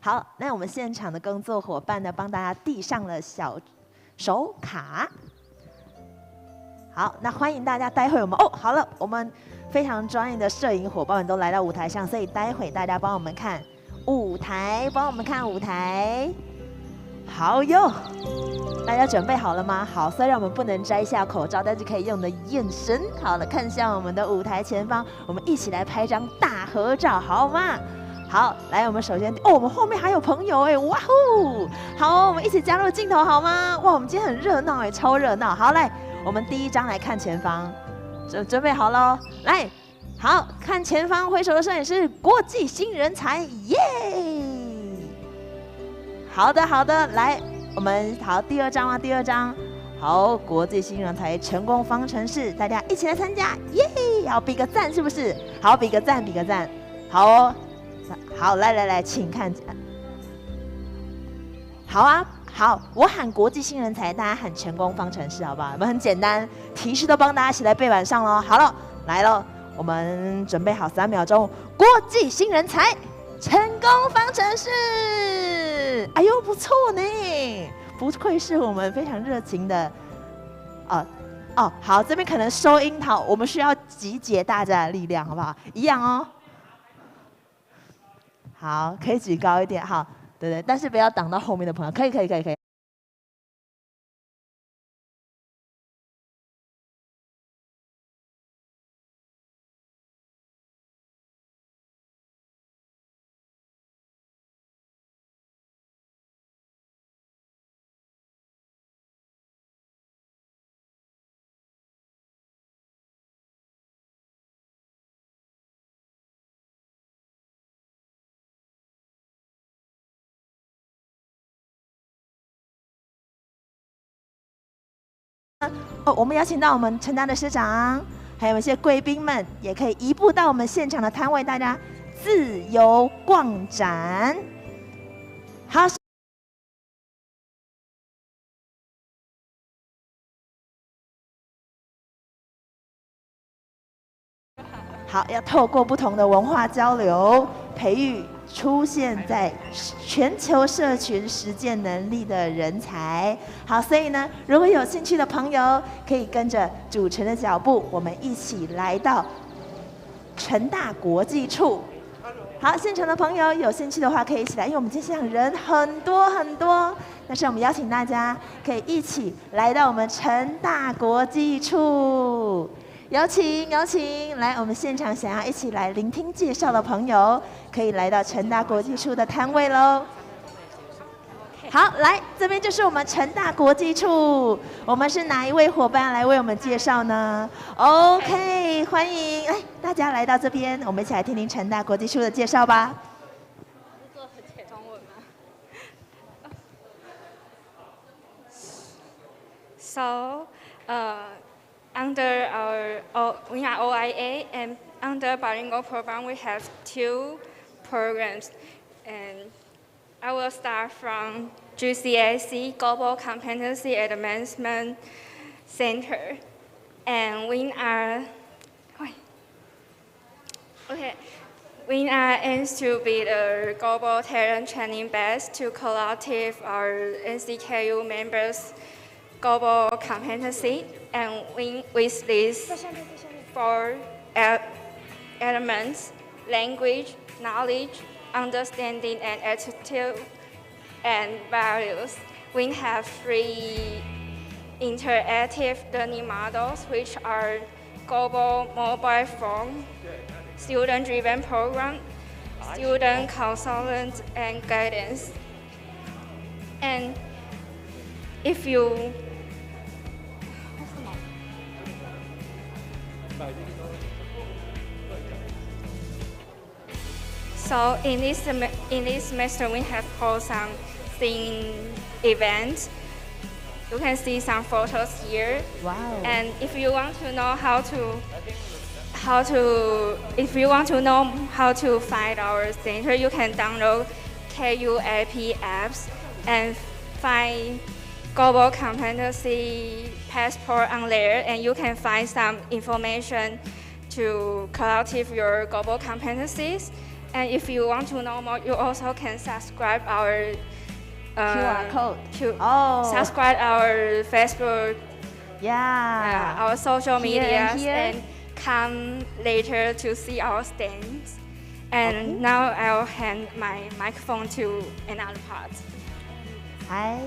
好，那我们现场的工作伙伴呢，帮大家递上了小手卡。好，那欢迎大家，待会我们好了，我们非常专业的摄影伙伴们都来到舞台上，所以待会大家帮我们看舞台，帮我们看舞台。好哟，大家准备好了吗？好，虽然我们不能摘下口罩，但是可以用的眼神，好了，看向我们的舞台前方，我们一起来拍张大合照，好吗？好，来，我们首先我们后面还有朋友哎，哇呼！好，我们一起加入镜头好吗？哇，我们今天很热闹哎，超热闹。好，来，我们第一张来看前方，准备好喽，来，好看前方挥手的摄影师，国际新人才，耶！好的，好的，来，我们好第二张吗？第二张，好，国际新人才成功方程式，大家一起来参加，耶！好，比个赞是不是？好，比个赞，比个赞，好哦。好，来，请看。好啊，好，我喊国际新人才，大家喊成功方程式，好不好？我们很简单，提示都帮大家写在背板上喽。好了，来了，我们准备好3秒钟，国际新人才成功方程式。哎呦，不错呢，不愧是我们非常热情的。好，这边可能收樱桃，我们需要集结大家的力量，好不好？一样哦。好，可以举高一点，好，对，但是不要挡到后面的朋友，可以。我们邀请到我们成大的师长，还有一些贵宾们，也可以移步到我们现场的摊位，大家自由逛展。好。好，要透过不同的文化交流，培育出现在全球社群实践能力的人才。好，所以呢，如果有兴趣的朋友，可以跟着主持人的脚步，我们一起来到成大国际处。好，现场的朋友有兴趣的话，可以一起来，因为我们今天现场人很多很多，但是我们邀请大家可以一起来到我们成大国际处。有请，来我们现场想要一起来聆听介绍的朋友，可以来到成大国际处的摊位喽。好，来这边就是我们成大国际处，我们是哪一位伙伴来为我们介绍呢 ？OK， 欢迎，来大家来到这边，我们一起来听听成大国际处的介绍吧。Under we are OIA, and under bilingual program we have 2 programs, and I will start from GCAC Global Competency Advancement Center, and we are aims to be the global talent training base to collective our NCKU members global competency, and with these 4 elements: language, knowledge, understanding, and attitude and values. We have 3 interactive learning models, which are global mobile phone, student-driven program, student consultant and guidance. And if you So in this semester, we have held some theme events. You can see some photos here. Wow! And if you want to know how to find our center, you can download KUAP apps and find Global Competency Passport on there, and you can find some information to cultivate your global competencies. And if you want to know more, you also can subscribe our QR code. Subscribe our Facebook, Yeah. our social Here media, and here. and come later to see our stands. And now I'll hand my microphone to another part. Hi.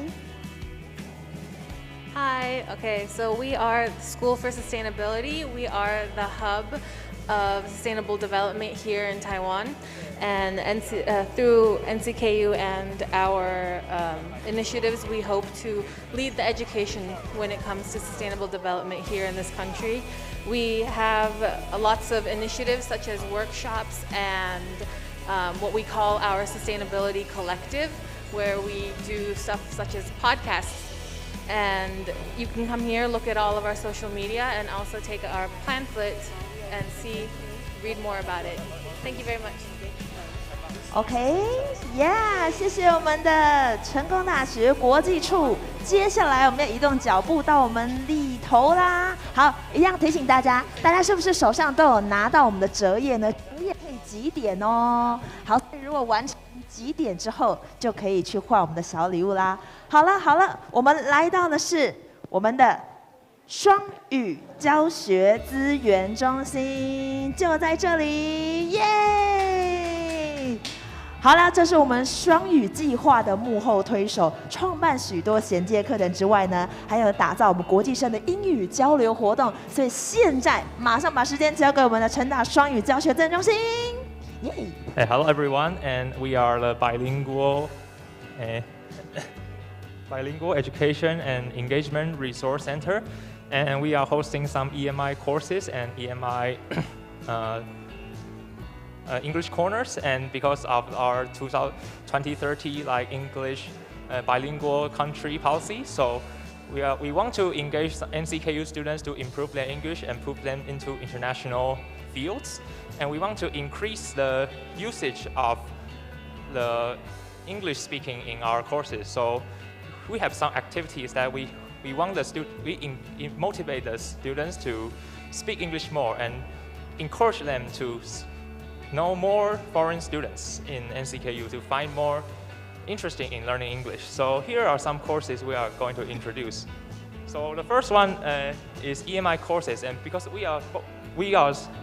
Hi, okay, so we are School for Sustainability. We are the hub of sustainable development here in Taiwan. And through NCKU and our initiatives, we hope to lead the education when it comes to sustainable development here in this country. We have lots of initiatives such as workshops and what we call our Sustainability Collective, where we do stuff such as podcasts. And you can come here, look at all of our social media, and also take our pamphlet and read more about it. Thank you very much. OK，Yeah， 谢谢我们的成功大学国际处。接下来我们要移动脚步到我们里头啦。好，一样提醒大家，大家是不是手上都有拿到我们的折页呢？折页可以集点哦。好，如果完成集点之后，就可以去换我们的小礼物啦。好了，我们来到的是我们的双语教学资源中心，就在这里，耶！好了，这是我们双语计划的幕后推手，创办许多衔接课程之外呢，还有打造我们国际生的英语交流活动。所以现在马上把时间交给我们的成大双语教学资源中心，耶！ Hey, hello everyone, and we are the Bilingual Education and Engagement Resource Center, and we are hosting some EMI courses and EMI English corners. And because of our 2030 like English bilingual country policy, so we want to engage NCKU students to improve their English and put them into international fields. And we want to increase the usage of the English speaking in our courses. So we have some activities that we want motivate the students to speak English more and encourage them to know more foreign students in NCKU to find more interesting in learning English. So here are some courses we are going to introduce. So the first one is EMI courses, and because we are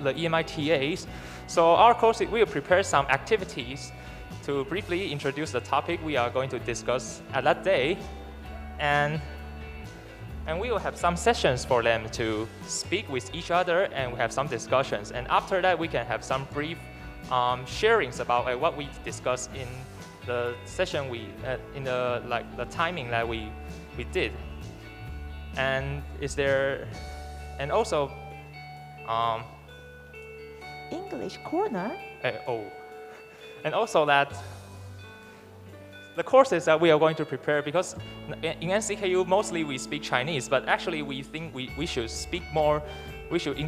the EMI TAs, so our course, we will prepare some activities to briefly introduce the topic we are going to discuss at that day, and we will have some sessions for them to speak with each other, and we have some discussions. And after that, we can have some brief sharings about what we discussed in the session in the timing that we did. And also English corner. And also that the courses that we are going to prepare, because in NCKU mostly we speak Chinese, but actually we think we should speak more, we should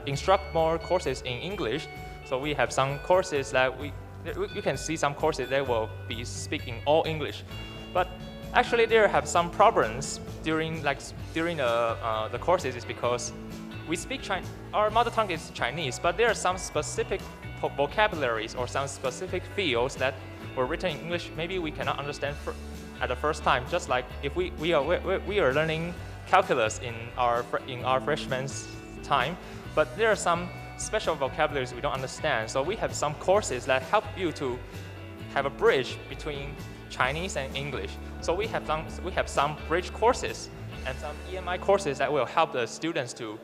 instruct more courses in English. So we have some courses that you can see some courses that will be speaking all English, but actually there have some problems during the courses, is because we speak our mother tongue is Chinese, but there are some specific vocabularies or some specific fields that were written in English maybe we cannot understand at the first time. Just like if we are learning calculus in our freshman's time, but there are some special vocabularies we don't understand. So we have some courses that help you to have a bridge between Chinese and English. So we have some bridge courses and some EMI courses that will help the students to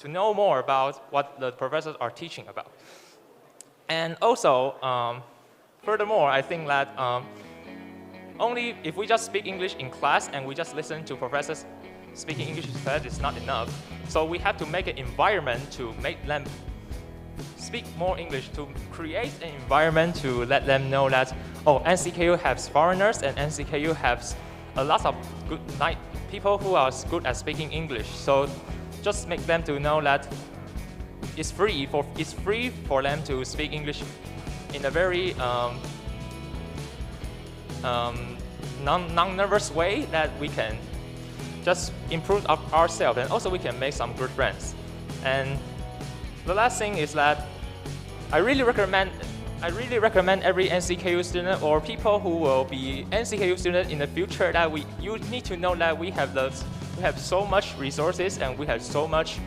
know more about what the professors are teaching about. And also, furthermore, I think that only if we just speak English in class and we just listen to professors speaking English in class is not enough. So we have to make an environment to make them speak more English, to create an environment to let them know that, NCKU has foreigners and NCKU has a lot of good people who are good at speaking English. So just make them to know that it's free for them to speak English in a very non-nervous way, that we can just improve ourselves, and also we can make some good friends. And the last thing is that I really recommend every NCKU student or people who will be NCKU student in the future that you need to know that we have so much resources and we have so much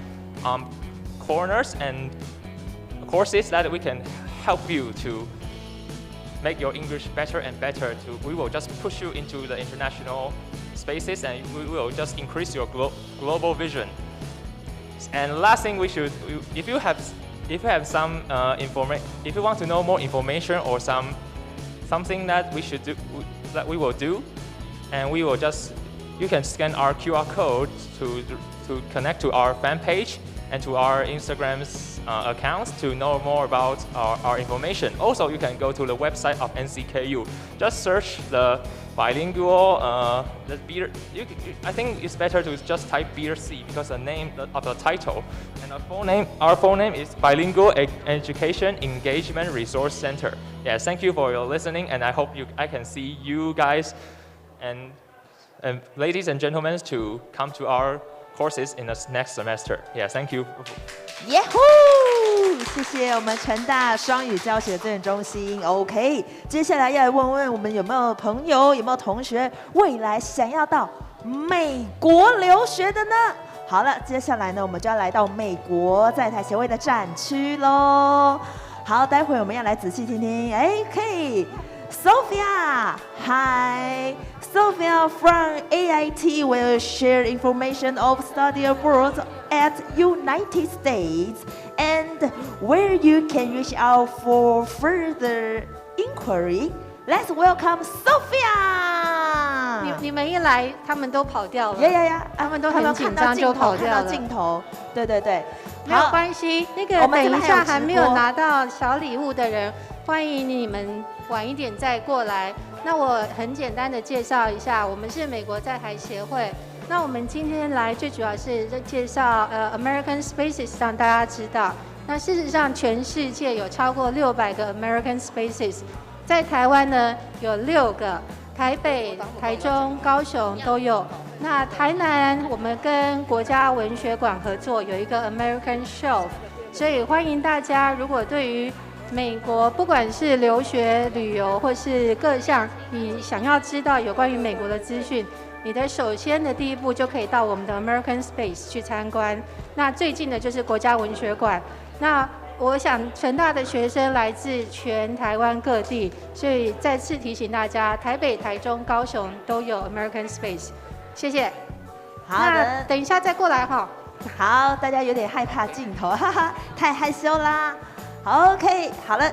corners and courses that we can help you to make your English better and better. We will just push you into the international spaces and we will just increase your global vision. And last thing if you have some if you want to know more information or something that we will do, and you can scan our QR code to connect to our fan page and to our Instagram's accounts to know more about our information. Also, you can go to the website of NCKU. Just search the bilingual. I think it's better to just type BRC because the name of the title and our full name is Bilingual Education Engagement Resource Center. Yes, thank you for your listening, and I hope I can see you guys and ladies and gentlemen to come to our courses in the next semester. Yeah, thank you. Yahoo！ 谢谢我们成大双语教学资源中心。OK， 接下来要来问问我们有没有朋友、有没有同学未来想要到美国留学的呢？好了，接下来呢，我们就要来到美国在台协会的展区喽。好，待会我们要来仔细听听。可以 Sophia, hi. Sophia from AIT will share information of study abroad at United States and where you can reach out for further inquiry. Let's welcome Sophia. 你们一来，他们都跑掉了。他们都很紧张就跑掉了。看到镜头，对对对，没有关系。那个等一下还没有拿到小礼物的人，欢迎你们晚一点再过来。那我很简单的介绍一下，我们是美国在台协会。那我们今天来最主要是介绍American Spaces， 让大家知道。那事实上，全世界有超过600个 American Spaces， 在台湾呢有6个，台北、台中、高雄都有。那台南我们跟国家文学馆合作，有一个 American Shelf， 所以欢迎大家，如果对于美国不管是留学、旅游或是各项你想要知道有关于美国的资讯，你的首先的第一步就可以到我们的 American Space 去参观。那最近的就是国家文学馆。那我想成大的学生来自全台湾各地，所以再次提醒大家，台北、台中、高雄都有 American Space。谢谢。好的，那等一下再过来哈。好，大家有点害怕镜头，哈哈，太害羞啦。好 ，OK， 好了，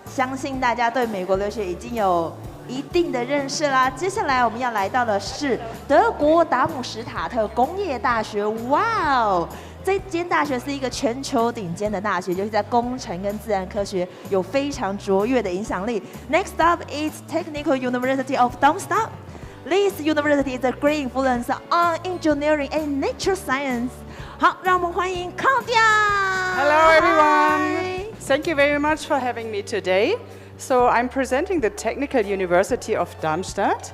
相信大家对美国留学已经有一定的认识啦。接下来我们要来到的是德国达姆施塔特工业大学，哇哦！这间大学是一个全球顶尖的大学，就是在工程跟自然科学有非常卓越的影响力。Next up is Technical University of Darmstadt. This university is a great influence on engineering and nature science. 好，让我们欢迎Claudia. Hello everyone. Thank you very much for having me today. So I'm presenting the Technical University of Darmstadt.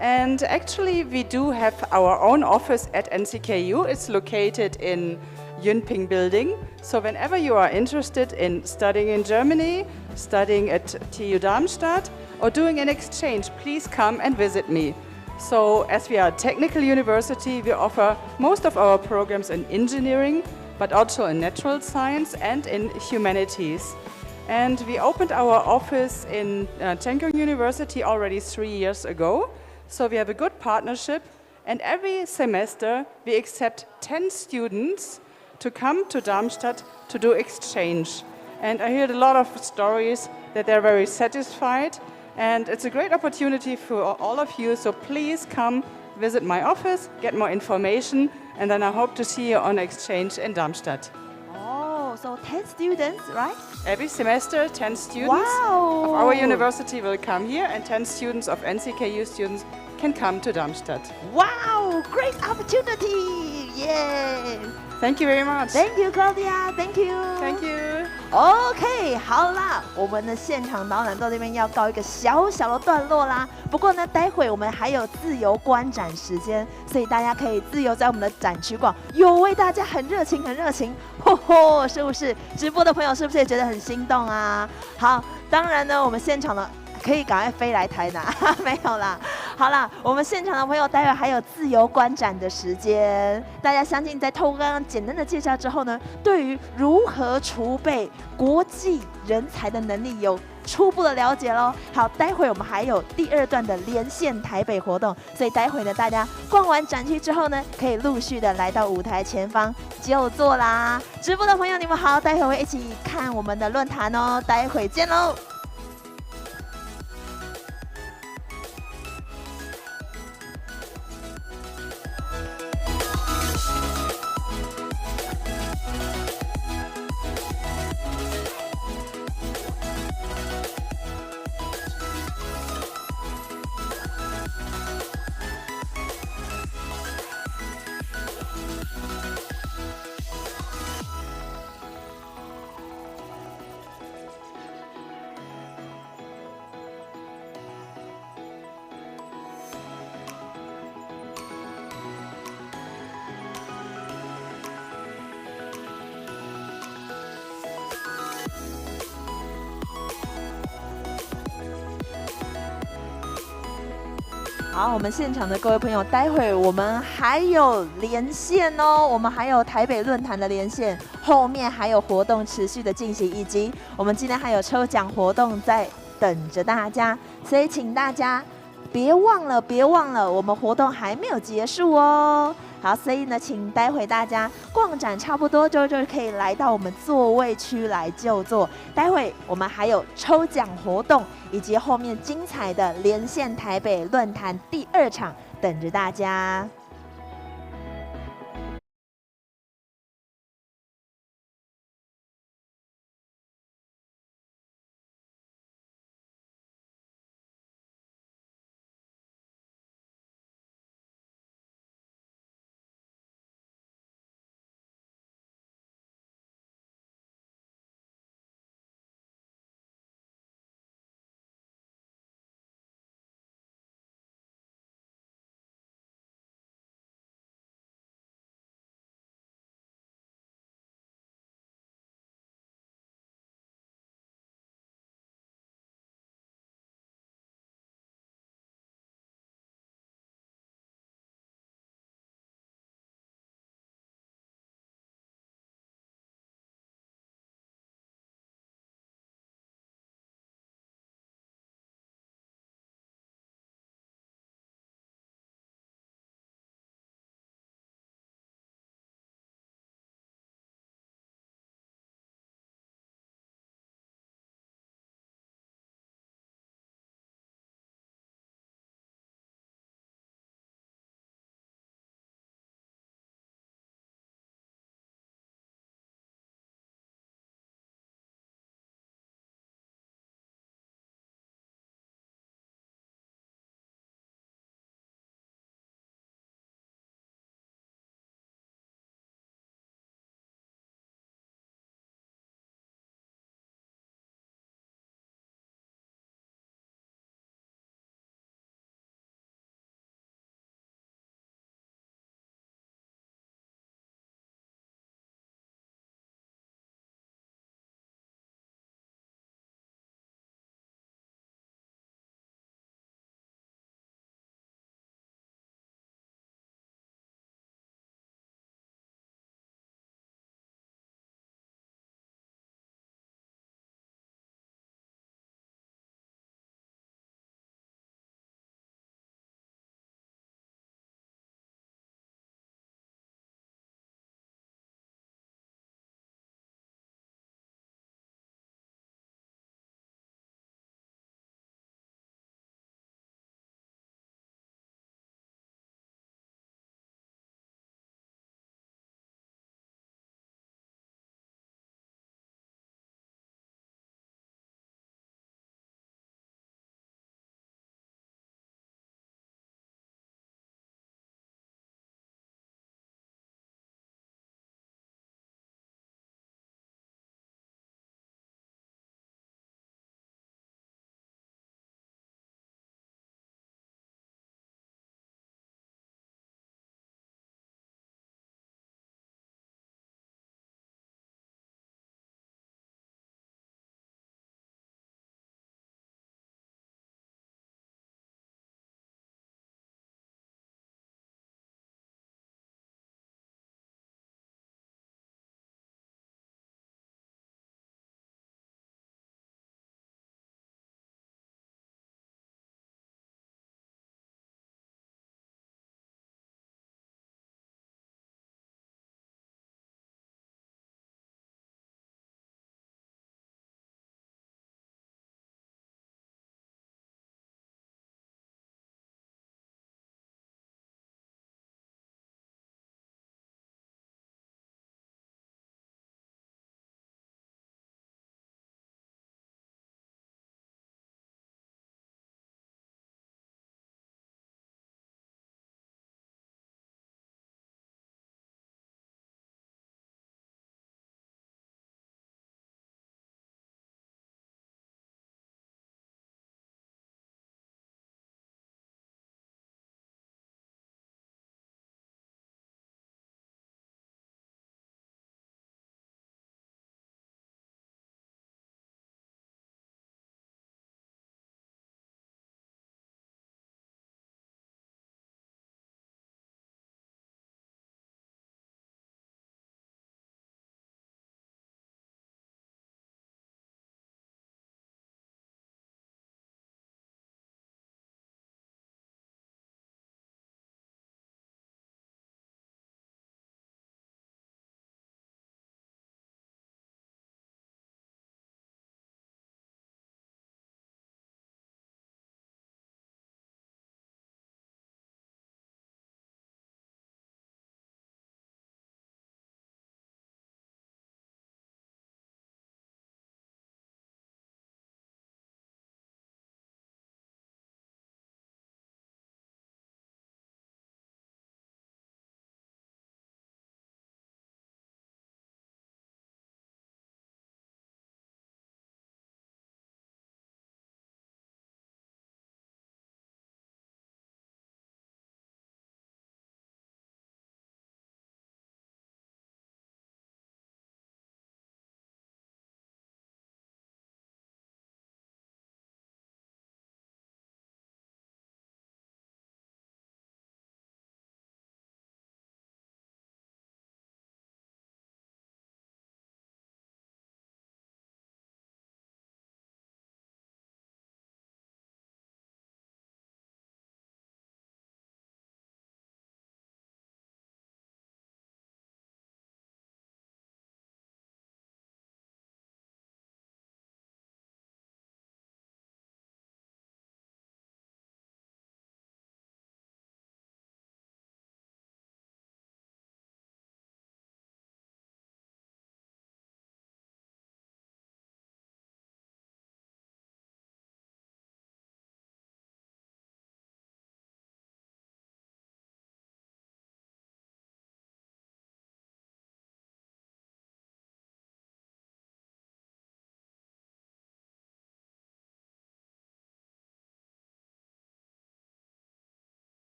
And actually we do have our own office at NCKU. It's located in Yunping building. So whenever you are interested in studying in Germany, studying at TU Darmstadt, or doing an exchange, please come and visit me. So as we are a technical university, we offer most of our programs in engineering, but also in natural science and in humanities. And we opened our office in Chengkong University already 3 years ago. So we have a good partnership, and every semester we accept 10 students to come to Darmstadt to do exchange. And I heard a lot of stories that they're very satisfied, and it's a great opportunity for all of you. So please come visit my office, get more information, and then I hope to see you on exchange in Darmstadt. Oh, so 10 students, right? Every semester, 10 students of our university will come here, and 10 students of NCKU students can come to Darmstadt. Wow, great opportunity! Yes. Thank you very much. Thank you, Claudia. Thank you. Thank you. OK， 好啦，我们的现场导览到这边要告一个小小的段落啦。不过呢，待会我们还有自由观展时间，所以大家可以自由在我们的展区逛。有为大家很热情，很热情，嚯嚯，是不是？直播的朋友是不是也觉得很心动啊？好，当然呢，我们现场的。可以赶快飞来台南，没有啦。好啦，我们现场的朋友待会还有自由观展的时间，大家相信在透过刚刚简单的介绍之后呢，对于如何储备国际人才的能力有初步的了解咯。好，待会我们还有第2段的连线台北活动，所以待会呢，大家逛完展区之后呢，可以陆续的来到舞台前方就座啦。直播的朋友你们好，待会会一起看我们的论坛哦，待会见喽。好，我们现场的各位朋友，待会我们还有连线哦，我们还有台北论坛的连线，后面还有活动持续的进行，以及我们今天还有抽奖活动在等着大家，所以请大家别忘了，别忘了，我们活动还没有结束哦。好，所以呢，请待会大家逛展差不多就可以来到我们座位区来就座。待会我们还有抽奖活动，以及后面精彩的连线台北论坛第2场等着大家。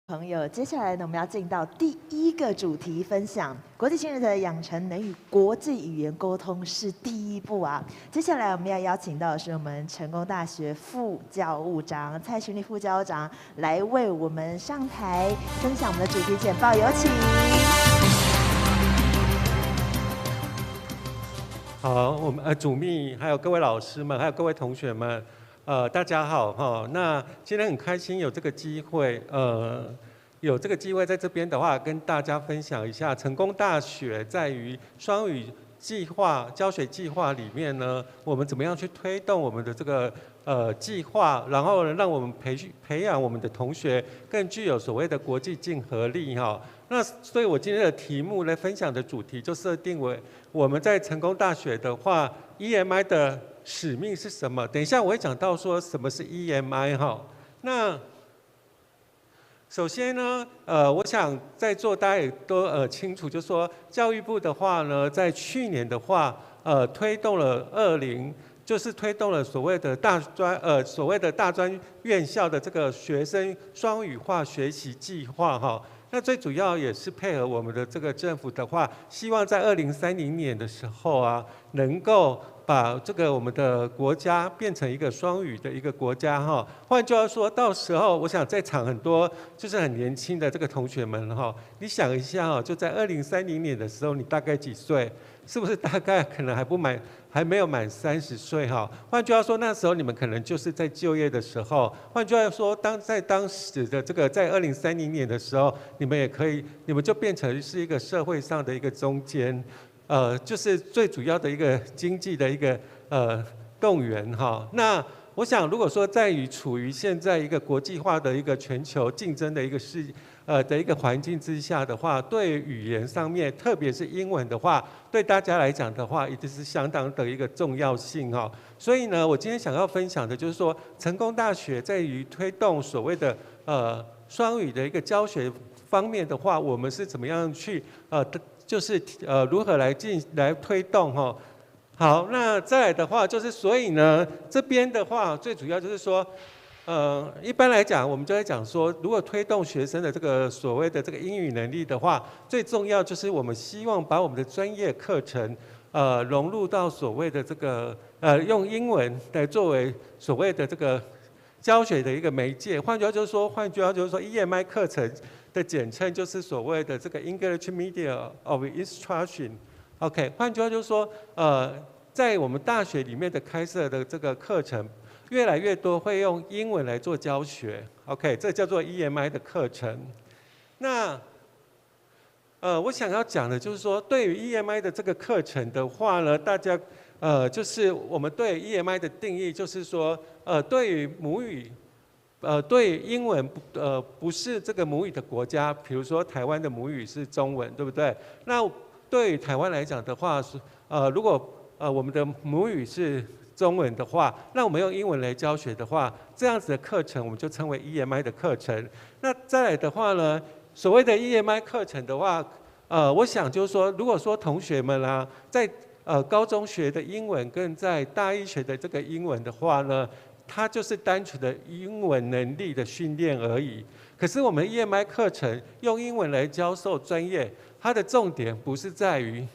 朋友，接下来呢，我们要进到第一个主题分享。国际新人才的养成能与国际语言沟通是第一步啊。接下来我们要邀请到的是我们成功大学副教务长蔡群丽副教务长来为我们上台分享我们的主题简报，有请。好，我们主秘还有各位老师们，还有各位同学们。大家好哈。那今天很开心有这个机会，在这边的话，跟大家分享一下成功大学在于双语计划教学计划里面呢，我们怎么样去推动我们的这个计划，然后呢，让我们培养我们的同学更具有所谓的国际竞合力哈。那所以我今天的题目来分享的主题就设定为我们在成功大学的话 ，EMI 的使命是什么？等一下我会讲到说什么是 EMI 哈。那首先呢，我想在座大家也都清楚，就是说教育部的话呢，在去年的话，推动了推动了所谓的大专院校的这个学生双语化学习计划哈。那最主要也是配合我们的这个政府的话，希望在2030年的时候啊，能够把这个我们的国家变成一个双语的一个国家哈。换句话说，到时候我想在场很多就是很年轻的这个同学们哈，你想一下哈，就在2030年的时候，你大概几岁？是不是大概可能还没有满30岁哈？换句话说，那时候你们可能就是在就业的时候。换句话说，在当时的这个在2030年的时候，你们就变成是一个社会上的一个中间，就是最主要的一个经济的一个动员哈。那我想，如果说处于现在一个国际化的一个全球竞争的一个环境之下的话，对语言上面，特别是英文的话，对大家来讲的话，一定是相当的一个重要性哈。所以呢，我今天想要分享的就是说，成功大学在于推动所谓的双语的一个教学方面的话，我们是怎么样去如何来推动哈。好，那再来的话就是，所以呢，这边的话最主要就是说，一般来讲，我们就会讲说，如果推动学生的这个所谓的这个英语能力的话，最重要就是我们希望把我们的专业课程，融入到所谓的这个用英文来作为所谓的这个教学的一个媒介。换句话就是说，EMI 课程的简称就是所谓的这个 English Media of Instruction。OK， 换句话就是说，在我们大学里面的开设的这个课程，越来越多会用英文来做教学。OK， 这叫做 EMI 的课程。那我想要讲的就是说，对于 EMI 的这个课程的话呢，大家就是我们对 EMI 的定义就是说，对于母语。对英文不是这个母语的国家，比如说台湾的母语是中文，对不对？那对于台湾来讲的话，如果我们的母语是中文的话，那我们用英文来教学的话，这样子的课程我们就称为 EMI 的课程。那再来的话呢，所谓的 EMI 课程的话，我想就是说，如果说同学们啊，在高中学的英文跟在大一学的这个英文的话呢，它就是单纯的英文能力的训练而已。可是我们 EMI 课程用英文来教授专业，它的重点不是在于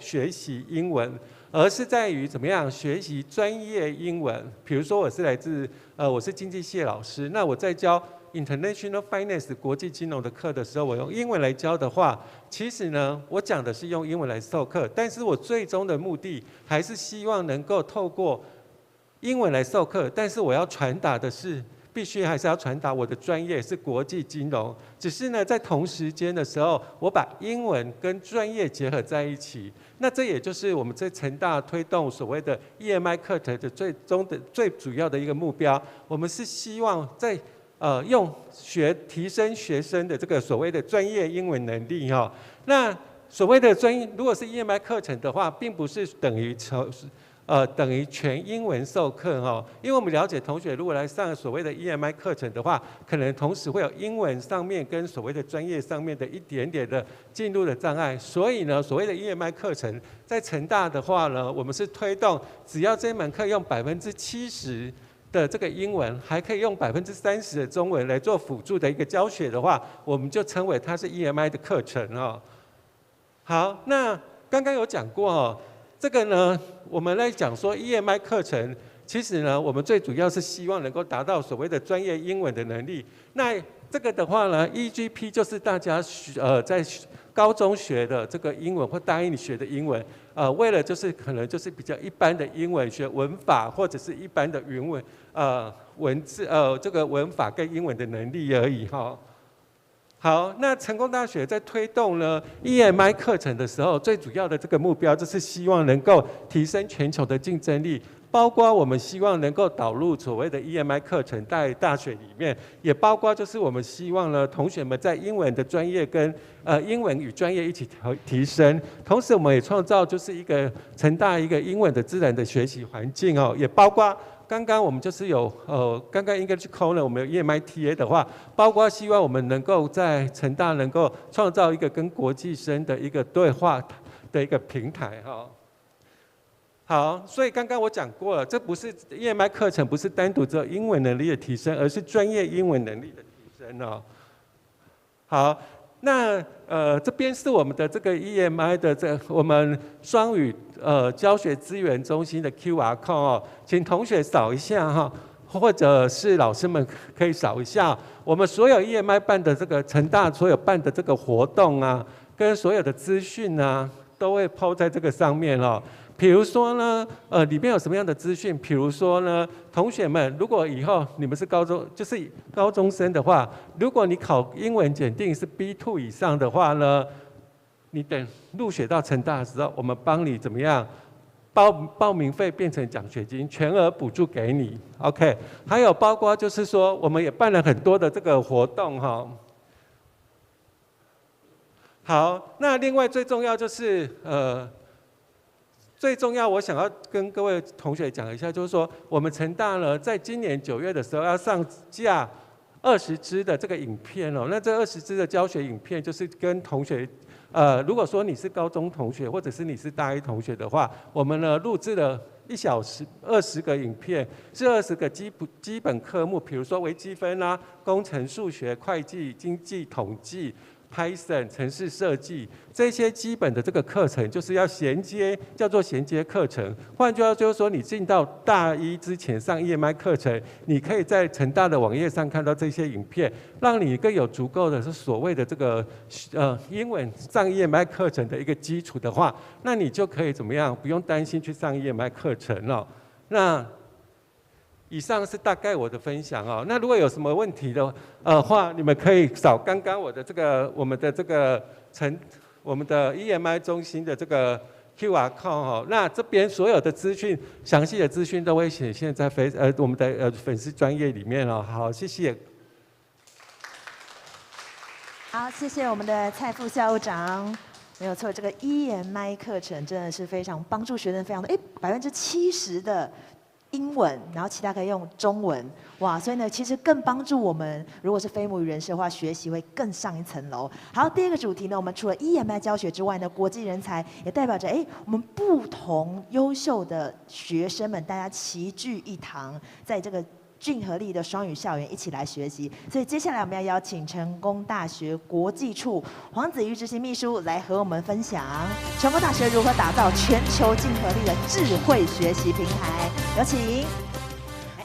学习英文，而是在于怎么样学习专业英文。比如说我是经济系老师，那我在教 International Finance 国际金融的课的时候，我用英文来教的话，其实呢，我讲的是用英文来授课，但是我最终的目的还是希望能够透过英文来授课，但是我要传达的是。必须还是要传达我的专业是国际金融，只是呢，在同时间的时候，我把英文跟专业结合在一起。那这也就是我们在成大推动所谓的 EMI 课程的最主要的一个目标。我们是希望在提升学生的这个所谓的专业英文能力哈。那所谓的如果是 EMI 课程的话，并不是等于全英文授课哈，因为我们了解同学如果来上所谓的 EMI 课程的话，可能同时会有英文上面跟所谓的专业上面的一点点的进入的障碍，所以呢，所谓的 EMI 课程在成大的话呢，我们是推动只要这门课用70%，的这个英文，还可以用30%的中文来做辅助的一个教学的话，我们就称为它是 EMI 的课程哦。好，那刚刚有讲过哦，这个呢，我们来讲说 EMI 课程，其实呢，我们最主要是希望能够达到所谓的专业英文的能力。那这个的话呢 ，EGP 就是大家在高中学的这个英文或大一你学的英文，为了就是可能就是比较一般的英文学文法或者是一般的原文文字这个文法跟英文的能力而已哈。好，那成功大学在推动呢 EMI 课程的时候，最主要的这个目标就是希望能够提升全球的竞争力。包括我们希望能够导入所谓的 EMI 课程在大学里面，也包括就是我们希望呢，同学们在英文的专业跟英文与专业一起提升。同时，我们也创造就是一个成大一个英文的自然的学习环境哦，也包括刚刚我们就是有刚刚应该去扣了，我们有 EMITA 的话，包括希望我们能够在成大能够创造一个跟国际生的一个对话的一个平台哈。好，所以刚刚我讲过了，这不是 EMI 课程，不是单独只有英文能力的提升，而是专业英文能力的提升哦。好，那这边是我们的这个 EMI 的我们双语教学资源中心的 QR code 哦，请同学扫一下哈，或者是老师们可以扫一下。我们所有 EMI 办的这个成大所有办的这个活动啊，跟所有的资讯啊，都会 po 在这个上面哦。比如说呢，里面有什么样的资讯？比如说呢，同学们，如果以后你们是高中生的话，如果你考英文检定是 B2 以上的话呢，你等入学到成大的时候，我们帮你怎么样？报名费变成奖学金，全额补助给你。OK， 还有包括就是说，我们也办了很多的这个活动哈。好，那另外最重要就是最重要，我想要跟各位同学讲一下，就是说，我们成大呢，在今年9月的时候要上架20支的这个影片哦。那这20支的教学影片，就是跟同学，如果说你是高中同学，或者是你是大一同学的话，我们呢录制了1小时20个影片，是20个基本科目，比如说微积分啊、工程、数学、会计、经济、统计。Python 程式设计这些基本的这个课程，就是要衔接，叫做衔接课程。换句话就是说，你进到大一之前上 EMI 课程，你可以在成大的网页上看到这些影片，让你更有足够的是所谓的这个英文上 EMI 课程的一个基础的话，那你就可以怎么样？不用担心去上 EMI 课程了。那以上是大概我的分享哦。那如果有什么问题的话，你们可以扫刚刚我们的 EMI 中心的这个 QR code 哦。那这边所有的资讯，详细的资讯都会显现在我们的粉丝专页里面哦。好，谢谢。好，谢谢我们的蔡副校务长。没有错，这个 EMI 课程真的是非常帮助学生，非常的70%的。英文，然后其他可以用中文，哇！所以呢，其实更帮助我们，如果是非母语人士的话，学习会更上一层楼。好，第二个主题呢，我们除了 EMI 教学之外呢，国际人才也代表着我们不同优秀的学生们，大家齐聚一堂，在这个均合力的双语校园一起来学习。所以接下来我们要邀请成功大学国际处黄子瑜执行秘书来和我们分享成功大学如何打造全球均合力的智慧学习平台。有请。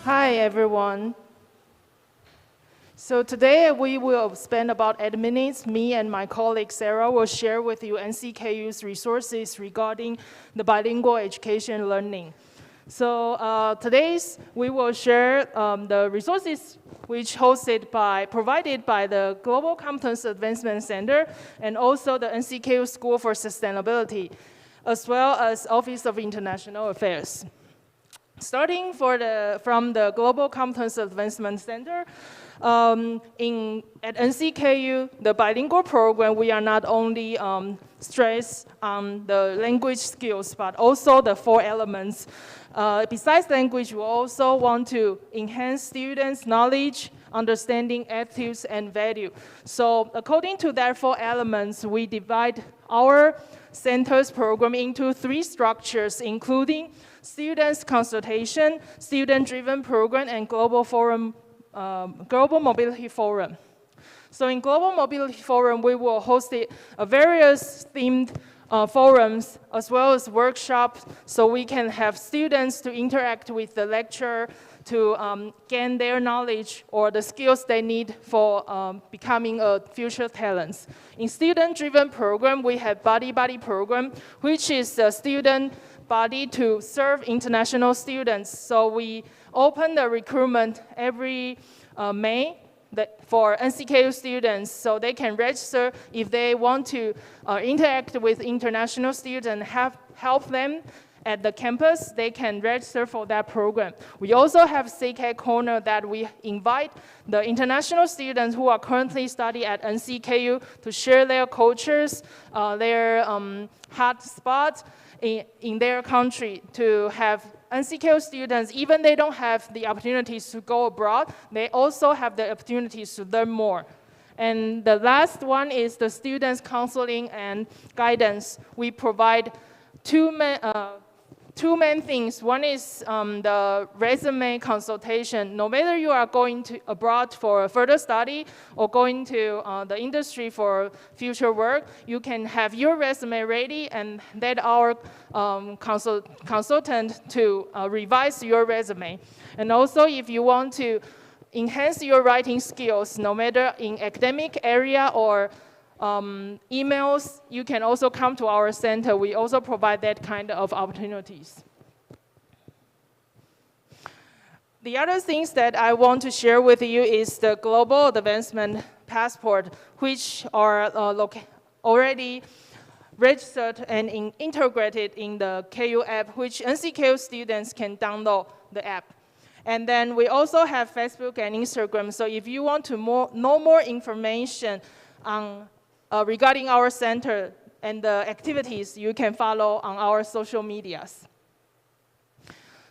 Hi everyone. So today we will spend about 8 minutes. Me and my colleague Sarah will share with you NCKU's resources regarding the bilingual education learning. So we will share the resources which provided by the Global Competence Advancement Center and also the NCKU School for Sustainability, as well as Office of International Affairs. Starting from the Global Competence Advancement Center, at NCKU, the bilingual program, we are not only stress on the language skills, but also the 4 elements. Besides language, we also want to enhance students' knowledge, understanding, attitudes, and value. So according to that 4 elements, we divide our center's program into 3 structures, including students consultation, student-driven program, and global mobility forum. So in Global Mobility Forum, we will host various themed forums as well as workshops, so we can have students to interact with the lecturer to gain their knowledge or the skills they need for becoming a future talents. In student-driven program, we have Buddy program, which is a student body to serve international students. So we open the recruitment every May for NCKU students, so they can register if they want to interact with international students and help them at the campus. They can register for that program. We also have CK Corner that we invite the international students who are currently studying at NCKU to share their cultures, their hot spots in their country, to have NCKU students, even they don't have the opportunities to go abroad, they also have the opportunities to learn more. And the last one is the students counseling and guidance. We provide two main things. One is the resume consultation. No matter you are going abroad for further study or going to the industry for future work, you can have your resume ready and let our consultant to revise your resume. And also, if you want to enhance your writing skills, no matter in academic area or emails, you can also come to our center. We also provide that kind of opportunities. The other things that I want to share with you is the Global Advancement Passport, which are already registered and integrated in the KU app, which NCKU students can download the app. And then we also have Facebook and Instagram. So if you want to know more information on regarding our center and the activities, you can follow on our social medias.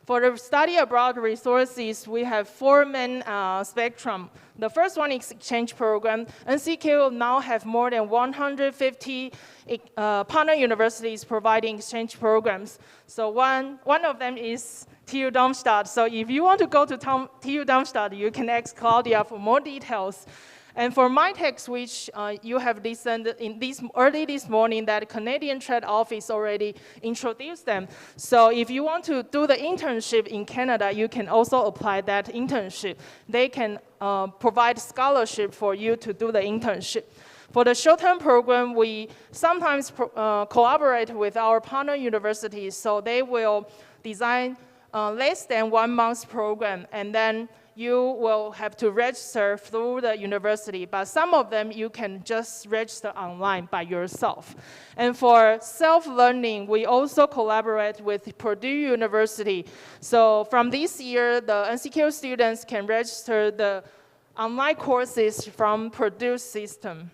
For the study abroad resources, we have 4 main spectrum. The first one is exchange program. NCKU now have more than 150 partner universities providing exchange programs. So one of them is TU Darmstadt. So if you want to go to TU Darmstadt, you can ask Claudia for more details. And for MyTex, which you have listened in early this morning, that Canadian Trade Office already introduced them. So if you want to do the internship in Canada, you can also apply that internship. They can provide scholarship for you to do the internship. For the short-term program, we sometimes collaborate with our partner universities, so they will design less than 1 month program, and then you will have to register through the university, but some of them you can just register online by yourself. And for self-learning, we also collaborate with Purdue University. So from this year, the NCKU students can register the online courses from Purdue system.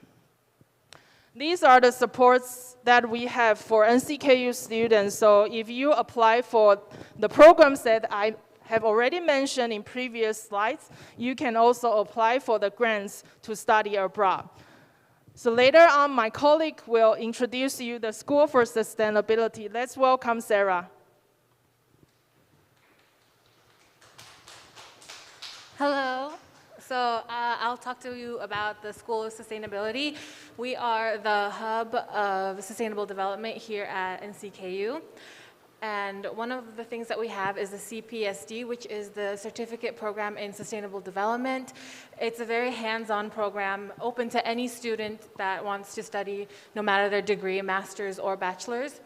These are the supports that we have for NCKU students. So if you apply for the programs that I have already mentioned in previous slides, you can also apply for the grants to study abroad. So later on, my colleague will introduce you the School for Sustainability. Let's welcome Sarah. Hello. So I'll talk to you about the School of Sustainability. We are the hub of sustainable development here at NCKU. And one of the things that we have is the CPSD, which is the Certificate Program in Sustainable Development. It's a very hands-on program, open to any student that wants to study, no matter their degree, master's or bachelor's.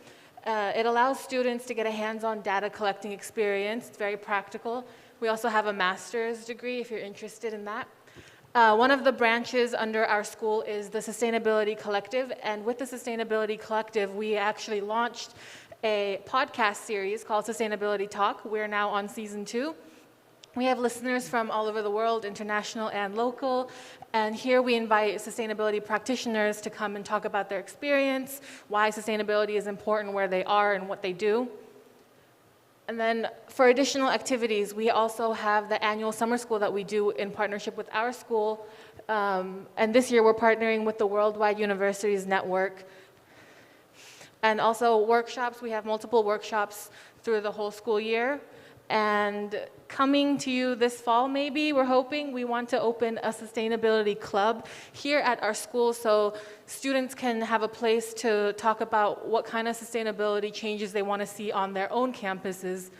It allows students to get a hands-on data collecting experience. It's very practical. We also have a master's degree if you're interested in that. One of the branches under our school is the Sustainability Collective, and with the Sustainability Collective, we actually launched a podcast series called Sustainability Talk. We're now on season 2. We have listeners from all over the world, international and local, and here we invite sustainability practitioners to come and talk about their experience, why sustainability is important where they are and what they do. And then for additional activities, we also have the annual summer school that we do in partnership with our school. And this year we're partnering with the Worldwide Universities Network. And also workshops, we have multiple workshops through the whole school year. And coming to you this fall, maybe, we're hoping, we want to open a sustainability club here at our school so students can have a place to talk about what kind of sustainability changes they want to see on their own campuses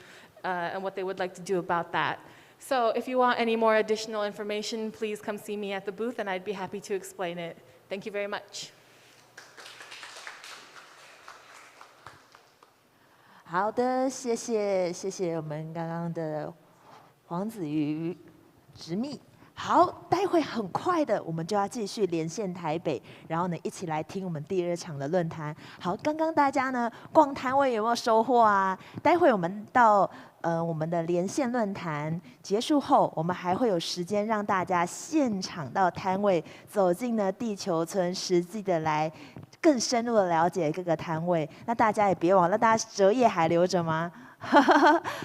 and what they would like to do about that. So if you want any more additional information, please come see me at the booth and I'd be happy to explain it. Thank you very much. 好的，谢谢我们刚刚的黄子瑜执秘。好，待会很快的，我们就要继续连线台北，然后呢，一起来听我们第2场的论坛。好，刚刚大家呢逛摊位有没有收获啊？待会我们到我们的连线论坛结束后，我们还会有时间让大家现场到摊位，走进呢地球村，实际的来更深入的了解各个摊位。那大家也别忘了，大家折页还留着吗？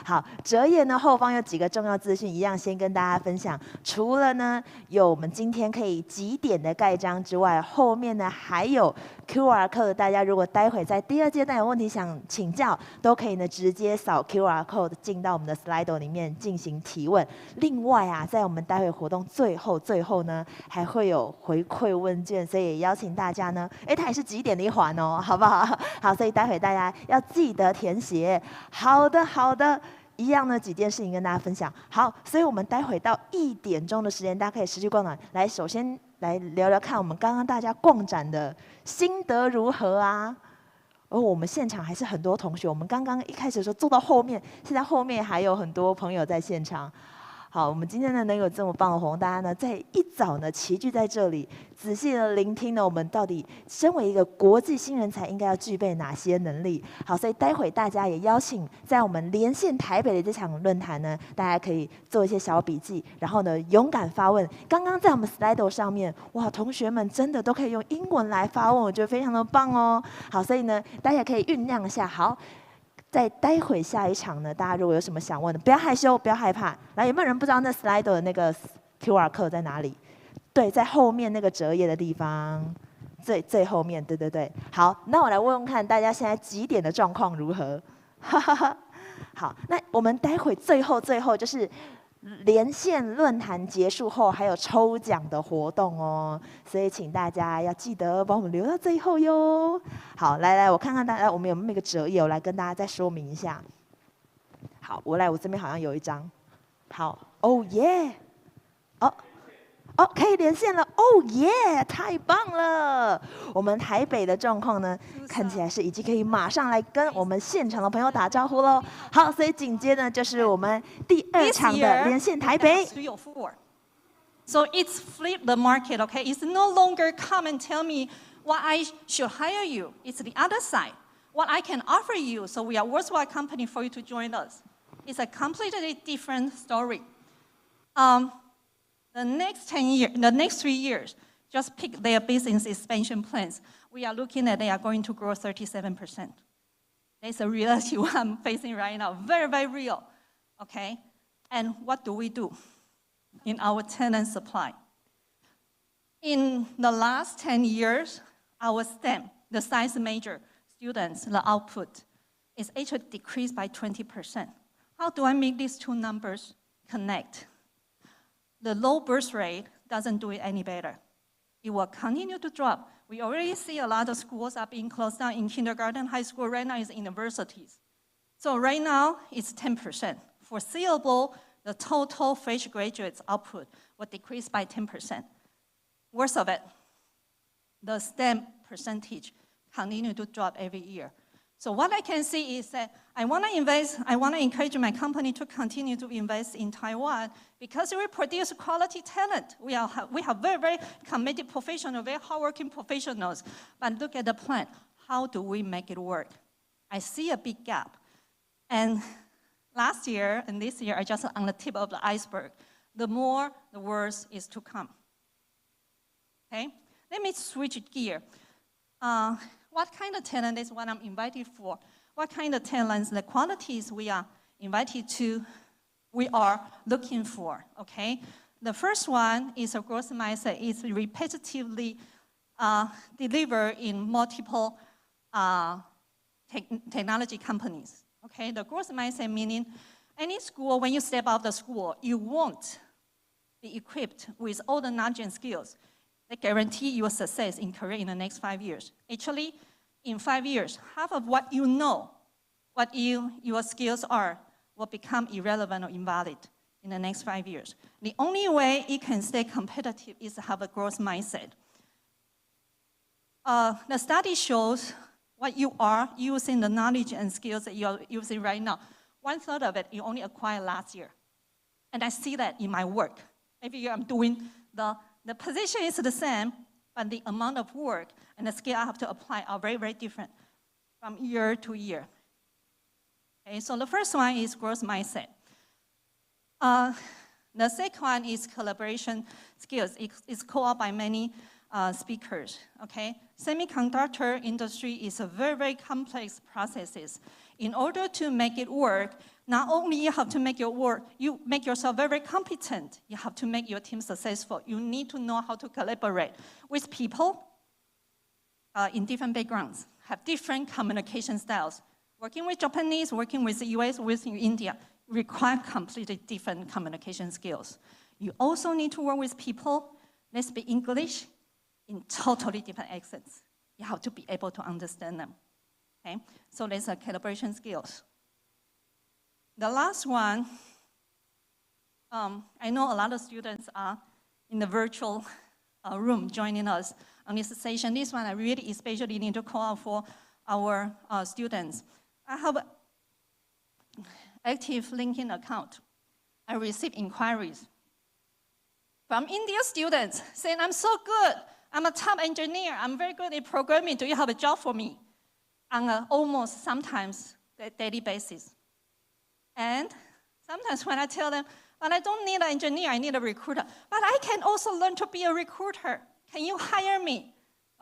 好，折页呢后方有几个重要资讯，一样先跟大家分享。除了呢有我们今天可以集点的盖章之外，后面呢还有 QR code， 大家如果待会在第2阶段有问题想请教，都可以呢直接扫 QR code 进到我们的 Slido 里面进行提问。另外啊，在我们待会活动最后呢，还会有回馈问卷，所以也邀请大家呢，它也是集点的一环哦，好不好？好，所以待会大家要记得填写。好的，一样呢几件事情跟大家分享。好，所以我们待会到1点钟的时间，大家可以持续逛展。来，首先来聊聊看我们刚刚大家逛展的心得如何啊？我们现场还是很多同学，我们刚刚一开始的时候坐到后面，现在后面还有很多朋友在现场。好，我们今天呢能有这么棒的活动，大家呢在一早呢齐聚在这里，仔细的聆听呢我们到底身为一个国际新人才应该要具备哪些能力。好，所以待会大家也邀请在我们连线台北的这场论坛呢，大家可以做一些小笔记，然后呢勇敢发问。刚刚在我们 Slido 上面，哇，同学们真的都可以用英文来发问，我觉得非常的棒哦。好，所以呢大家可以酝酿一下。好。在待会下一场呢，大家如果有什么想问的，不要害羞，不要害怕。来，有没有人不知道那 Slido 的那个 QR code 在哪里？对，在后面那个折页的地方，最后面。对。好，那我来问问看，大家现在集点的状况如何？好，那我们待会最后就是连线论坛结束后还有抽奖的活动哦，所以请大家要记得帮我们留到最后哟。好，来，我看看大家我们有没有那个折页，我来跟大家再说明一下。好，我这边好像有一张。好，哦耶，可以连线了，哦耶，太棒了！我们台北的状况呢，看起来是已经可以马上来跟我们现场的朋友打招呼喽。好，所以紧接着就是我们第2场的连线台北。So it's flip the market, okay? It's no longer come and tell me what I should hire you. It's the other side. What I can offer you, so we are a worthwhile company for you to join us. It's a completely different story. The next 3 years, just pick their business expansion plans. We are looking at they are going to grow 37%. That's a reality what I'm facing right now. Very, very real, okay? And what do we do in our talent supply? In the last 10 years, our STEM, the science major students, the output is actually decreased by 20%. How do I make these two numbers connect? The low birth rate doesn't do it any better. It will continue to drop. We already see a lot of schools are being closed down in kindergarten, high school, right now is universities. So right now, it's 10%. Foreseeable, the total fresh graduates output will decrease by 10%. Worst of it, the STEM percentage continue to drop every year. So what I can see is that I want to encourage my company to continue to invest in Taiwan because we produce quality talent. We have very, very committed professionals, very hardworking professionals. But look at the plan. How do we make it work? I see a big gap. And last year and this year are just on the tip of the iceberg. The more, the worse is to come. Okay? Let me switch gear. What kind of talent is what I'm invited for? What kind of talents, the qualities we are invited to, we are looking for, okay? The first one is a growth mindset. It's repetitively delivered in multiple technology companies. Okay, the growth mindset meaning any school, when you step out of the school, you won't be equipped with all the knowledge and skills that guarantee your success in career in the next 5 years. Actually, in 5 years, half of what you know, what your skills are, will become irrelevant or invalid in the next 5 years. The only way you can stay competitive is to have a growth mindset. The study shows what you are using the knowledge and skills that you're using right now. 1/3 of it you only acquired last year. And I see that in my work. Every year I'm doing, the position is the same, but the amount of work and the skill I have to apply are very, very different from year to year. Okay, so the first one is growth mindset. The second one is collaboration skills. It's called out by many speakers, okay? Semiconductor industry is a very, very complex processes. In order to make it work, not only you have to make you make yourself very, very competent, you have to make your team successful. You need to know how to collaborate with people in different backgrounds, have different communication styles. Working with Japanese, working with the US, with India, require completely different communication skills. You also need to work with people that speak English in totally different accents. You have to be able to understand them, okay? So there's a calibration skills. The last one, I know a lot of students are in the virtual room joining us on this session. This one I really especially need to call out for our students. I have an active LinkedIn account. I receive inquiries from Indian students saying, I'm so good, I'm a top engineer, I'm very good at programming, do you have a job for me? On an almost sometimes daily basis. And sometimes when I tell them, but I don't need an engineer, I need a recruiter. But I can also learn to be a recruiter. Can you hire me?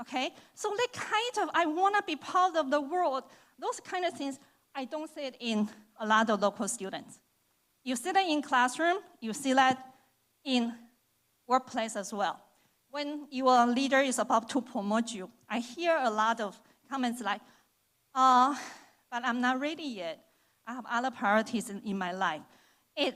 Okay? So that kind of, I want to be part of the world. Those kind of things, I don't see it in a lot of local students. You see that in classroom, you see that in workplace as well. When your leader is about to promote you, I hear a lot of comments like, but I'm not ready yet. I have other priorities in my life. It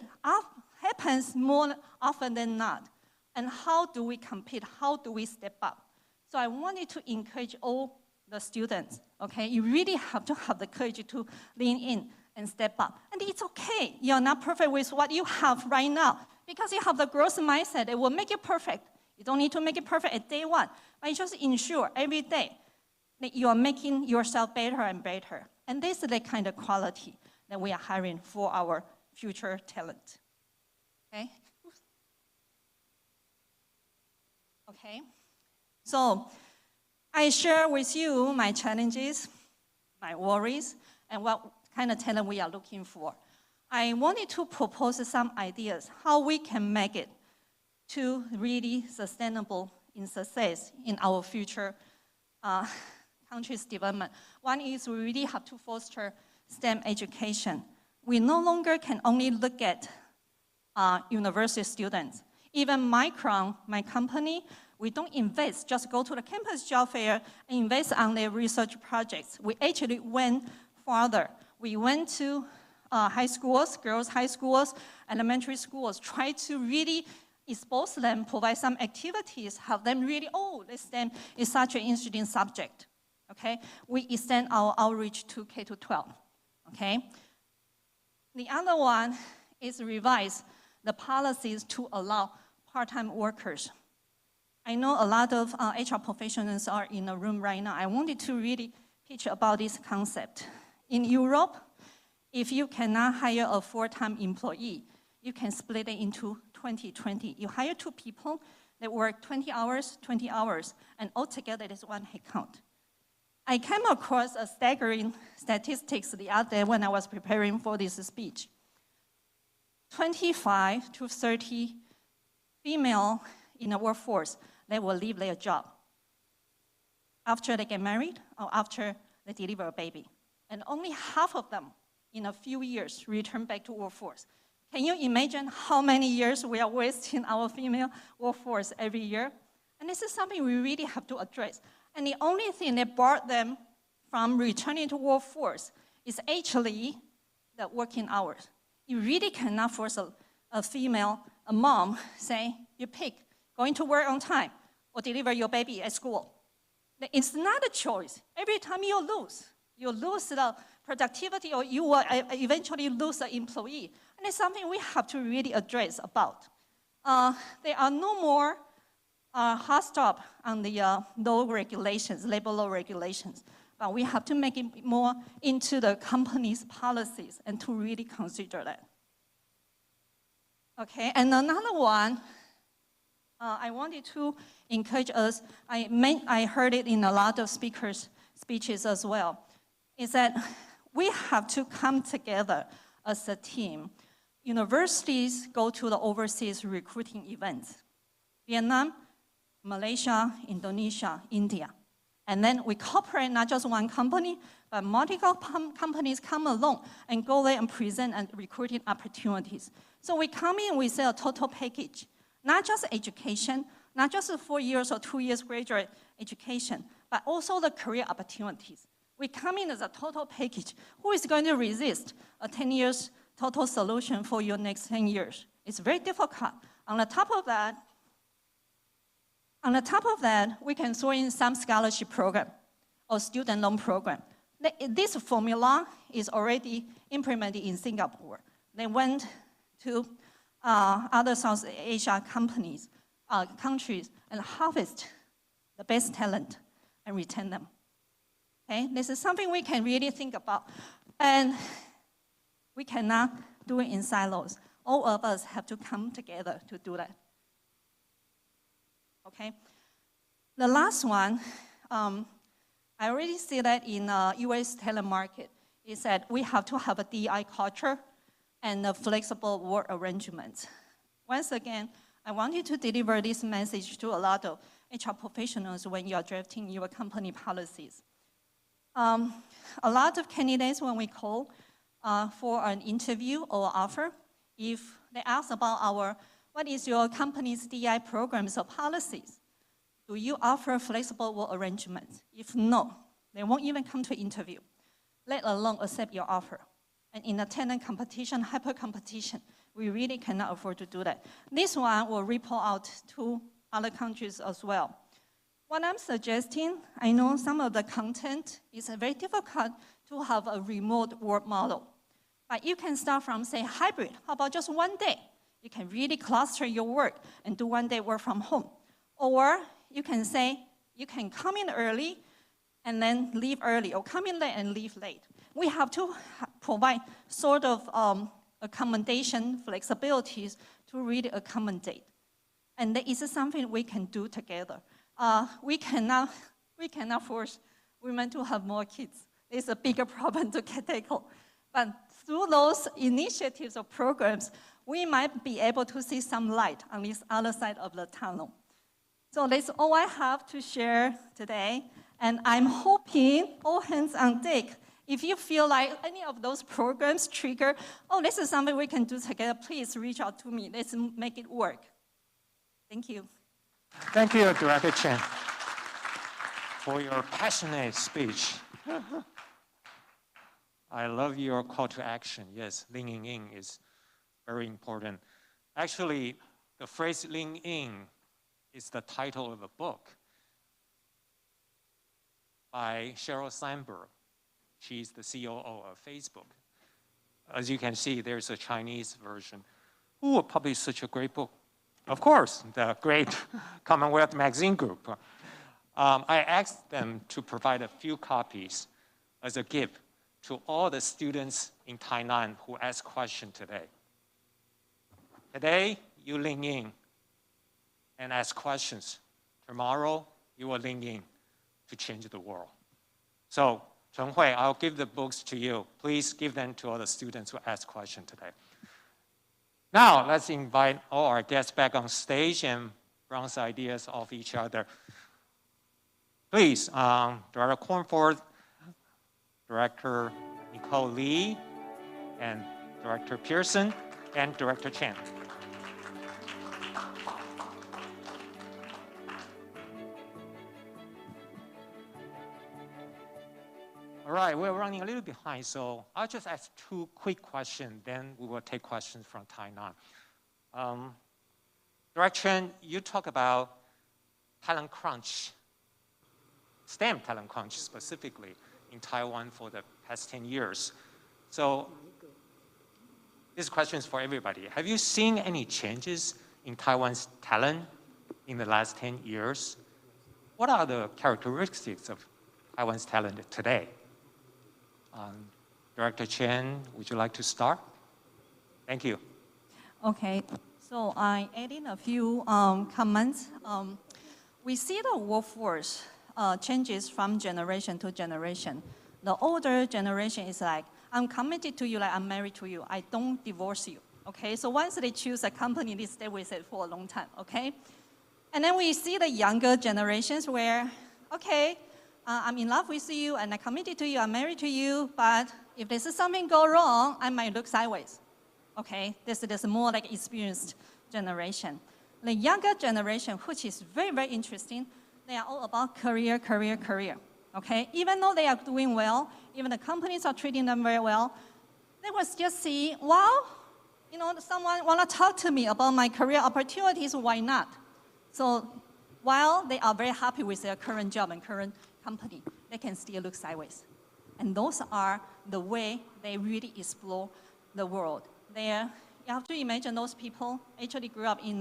happens more often than not. And how do we compete? How do we step up? So I wanted to encourage all the students, okay? You really have to have the courage to lean in and step up. And it's okay. You're not perfect with what you have right now because you have the growth mindset. It will make it perfect. You don't need to make it perfect at day one, but you just ensure every day that you are making yourself better and better. And this is the kind of quality that we are hiring for our future talent. Okay? Okay. So I share with you my challenges, my worries, and what kind of talent we are looking for. I wanted to propose some ideas how we can make it to really sustainable in success in our future country's development. One is we really have to foster STEM education. We no longer can only look at university students. Even Micron, my company, we don't invest, just go to the campus job fair and invest on their research projects. We actually went farther. We went to high schools, girls' high schools, elementary schools, try to really expose them, provide some activities, have them really, this STEM is such an interesting subject, okay? We extend our outreach to K-12, okay? The other one is revise the policies to allow part-time workers. I know a lot of HR professionals are in the room right now. I wanted to really pitch about this concept. In Europe, if you cannot hire a full-time employee, you can split it into 20-20. You hire 2 people that work 20 hours, and altogether it is 1 headcount. I came across a staggering statistics the other day when I was preparing for this speech. 25 to 30 female in the workforce, they will leave their job after they get married or after they deliver a baby. And only half of them in a few years return back to workforce. Can you imagine how many years we are wasting our female workforce every year? And this is something we really have to address. And the only thing that brought them from returning to workforce is actually the working hours. You really cannot force a mom, say, you pick going to work on time or deliver your baby at school. It's not a choice. Every time you lose the productivity, or you will eventually lose the employee. And it's something we have to really address about. There are no more hard stop on the labor law regulations, but we have to make it more into the company's policies and to really consider that. Okay, and another one, I wanted to encourage us, I heard it in a lot of speakers' speeches as well, is that we have to come together as a team. Universities go to the overseas recruiting events. Vietnam, Malaysia, Indonesia, India. And then we cooperate, not just one company, but multiple companies come along and go there and present and recruiting opportunities. So we come in, we say a total package, not just education, not just 4 years or 2 years graduate education, but also the career opportunities. We come in as a total package. Who is going to resist a 10 years total solution for your next 10 years? It's very difficult. On the top of that, we can throw in some scholarship program or student loan program. This formula is already implemented in Singapore. They went to other South Asia countries and harvest the best talent and retain them. Okay? This is something we can really think about. And we cannot do it in silos. All of us have to come together to do that. Okay? The last one, I already see that in US talent market, is that we have to have a DI culture and a flexible work arrangements. Once again, I wanted to deliver this message to a lot of HR professionals when you are drafting your company policies. A lot of candidates, when we call for an interview or offer, if they ask about what is your company's DI programs or policies, do you offer flexible work arrangements? If no, they won't even come to interview, let alone accept your offer. And in a talent competition, hyper competition, we really cannot afford to do that. This one will ripple out to other countries as well. What I'm suggesting, I know some of the content is very difficult to have a remote work model. But you can start from, say, hybrid. How about just 1 day? You can really cluster your work and do 1 day work from home. Or you can say, you can come in early and then leave early, or come in late and leave late. We have to provide sort of accommodation flexibilities to really accommodate. And that is something we can do together. We cannot force women to have more kids. It's a bigger problem to tackle. But through those initiatives or programs, we might be able to see some light on this other side of the tunnel. So that's all I have to share today. And I'm hoping all hands on deck. If you feel like any of those programs trigger, oh, this is something we can do together, please reach out to me. Let's make it work. Thank you. Thank you, Director Chen, for your passionate speech. I love your call to action. Yes, leaning in is very important. Actually, the phrase lean in is the title of a book by Sheryl Sandberg. She's the COO of Facebook. As you can see, there's a Chinese version. Who would publish such a great book? Of course, the great Commonwealth Magazine Group. I asked them to provide a few copies as a gift to all the students in Tainan who asked questions today. Today, you lean in and ask questions. Tomorrow, you will lean in to change the world. So, Chen Hui, I'll give the books to you. Please give them to all the students who asked questions today. Now, let's invite all our guests back on stage and bounce ideas off each other. Please, Director Cornforth, Director Nicole Lee, and Director Pearson, and Director Chen. All right, we're running a little behind, so I'll just ask 2 quick questions, then we will take questions from Taiwan. Director Chen, you talk about talent crunch, STEM talent crunch specifically in Taiwan for the past 10 years. So this question is for everybody. Have you seen any changes in Taiwan's talent in the last 10 years? What are the characteristics of Taiwan's talent today? Director Chen, would you like to start? Thank you. Okay, so I add in a few comments. We see the workforce changes from generation to generation. The older generation is like, I'm committed to you like I'm married to you. I don't divorce you, okay? So once they choose a company, they stay with it for a long time, okay? And then we see the younger generations where, okay, I'm in love with you and I'm committed to you, I'm married to you, but if there's something go wrong, I might look sideways, okay? This is more like experienced generation. The younger generation, which is very, very interesting, they are all about career, career, career, okay? Even though they are doing well, even the companies are treating them very well, they will just see, wow, you know, someone want to talk to me about my career opportunities, why not? So while they are very happy with their current job and current company, they can still look sideways. And those are the way they really explore the world. You have to imagine those people actually grew up in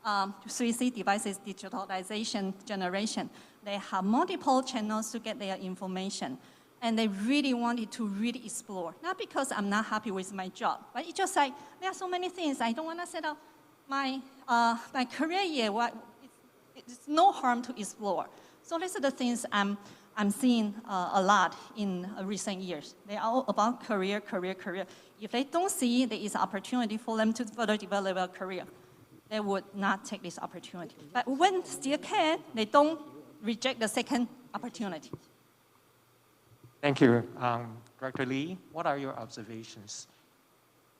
3C devices digitalization generation. They have multiple channels to get their information. And they really wanted to really explore. Not because I'm not happy with my job, but it's just like, there are so many things. I don't want to set up my career yet. It's no harm to explore. So these are the things I'm seeing a lot in recent years. They are all about career, career, career. If they don't see there is opportunity for them to further develop a career, they would not take this opportunity. But when still can, they don't reject the second opportunity. Thank you. Director Lee, what are your observations?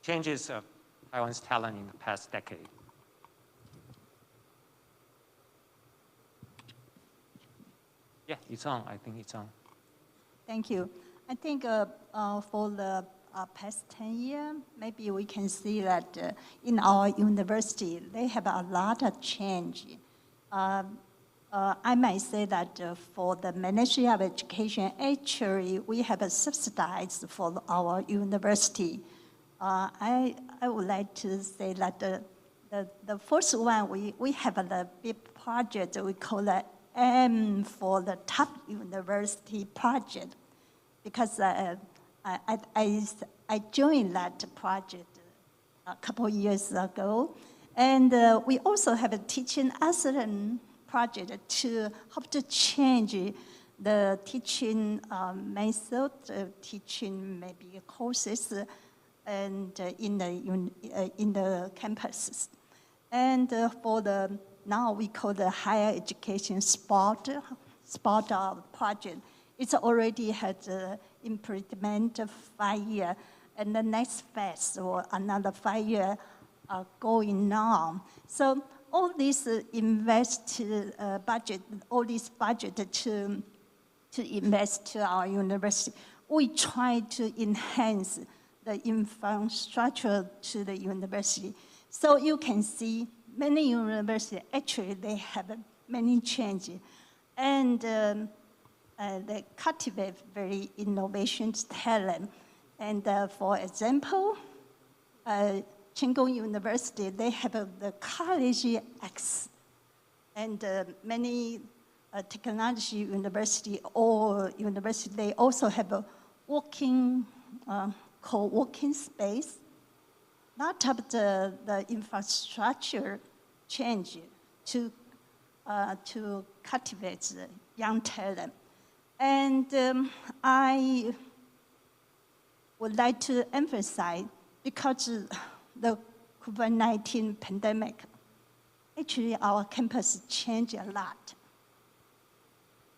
Changes of Taiwan's talent in the past decade? Yeah, it's on. I think it's on. Thank you. I think for the past 10 years, maybe we can see that in our university, they have a lot of change. I might say that for the Ministry of Education, actually, we have a subsidized for our university. I would like to say that the first one, we have a big project we call it for the top university project, because I joined that project a couple years ago, and we also have a teaching excellence project to help to change the teaching method, teaching maybe courses, and in the campuses, and for the now we call the higher education sport project. It's already had implemented 5 years, and the next phase or another 5 years are going on. So all this budget, all this budget to invest to our university, we try to enhance the infrastructure to the university. So you can see many universities, actually, they have many changes. And they cultivate very innovation talent. And for example, Chengong University, they have the College X. And many technology university or university, they also have a co-working space. Not of the infrastructure change to cultivate the young talent. And I would like to emphasize, because the COVID-19 pandemic, actually our campus changed a lot.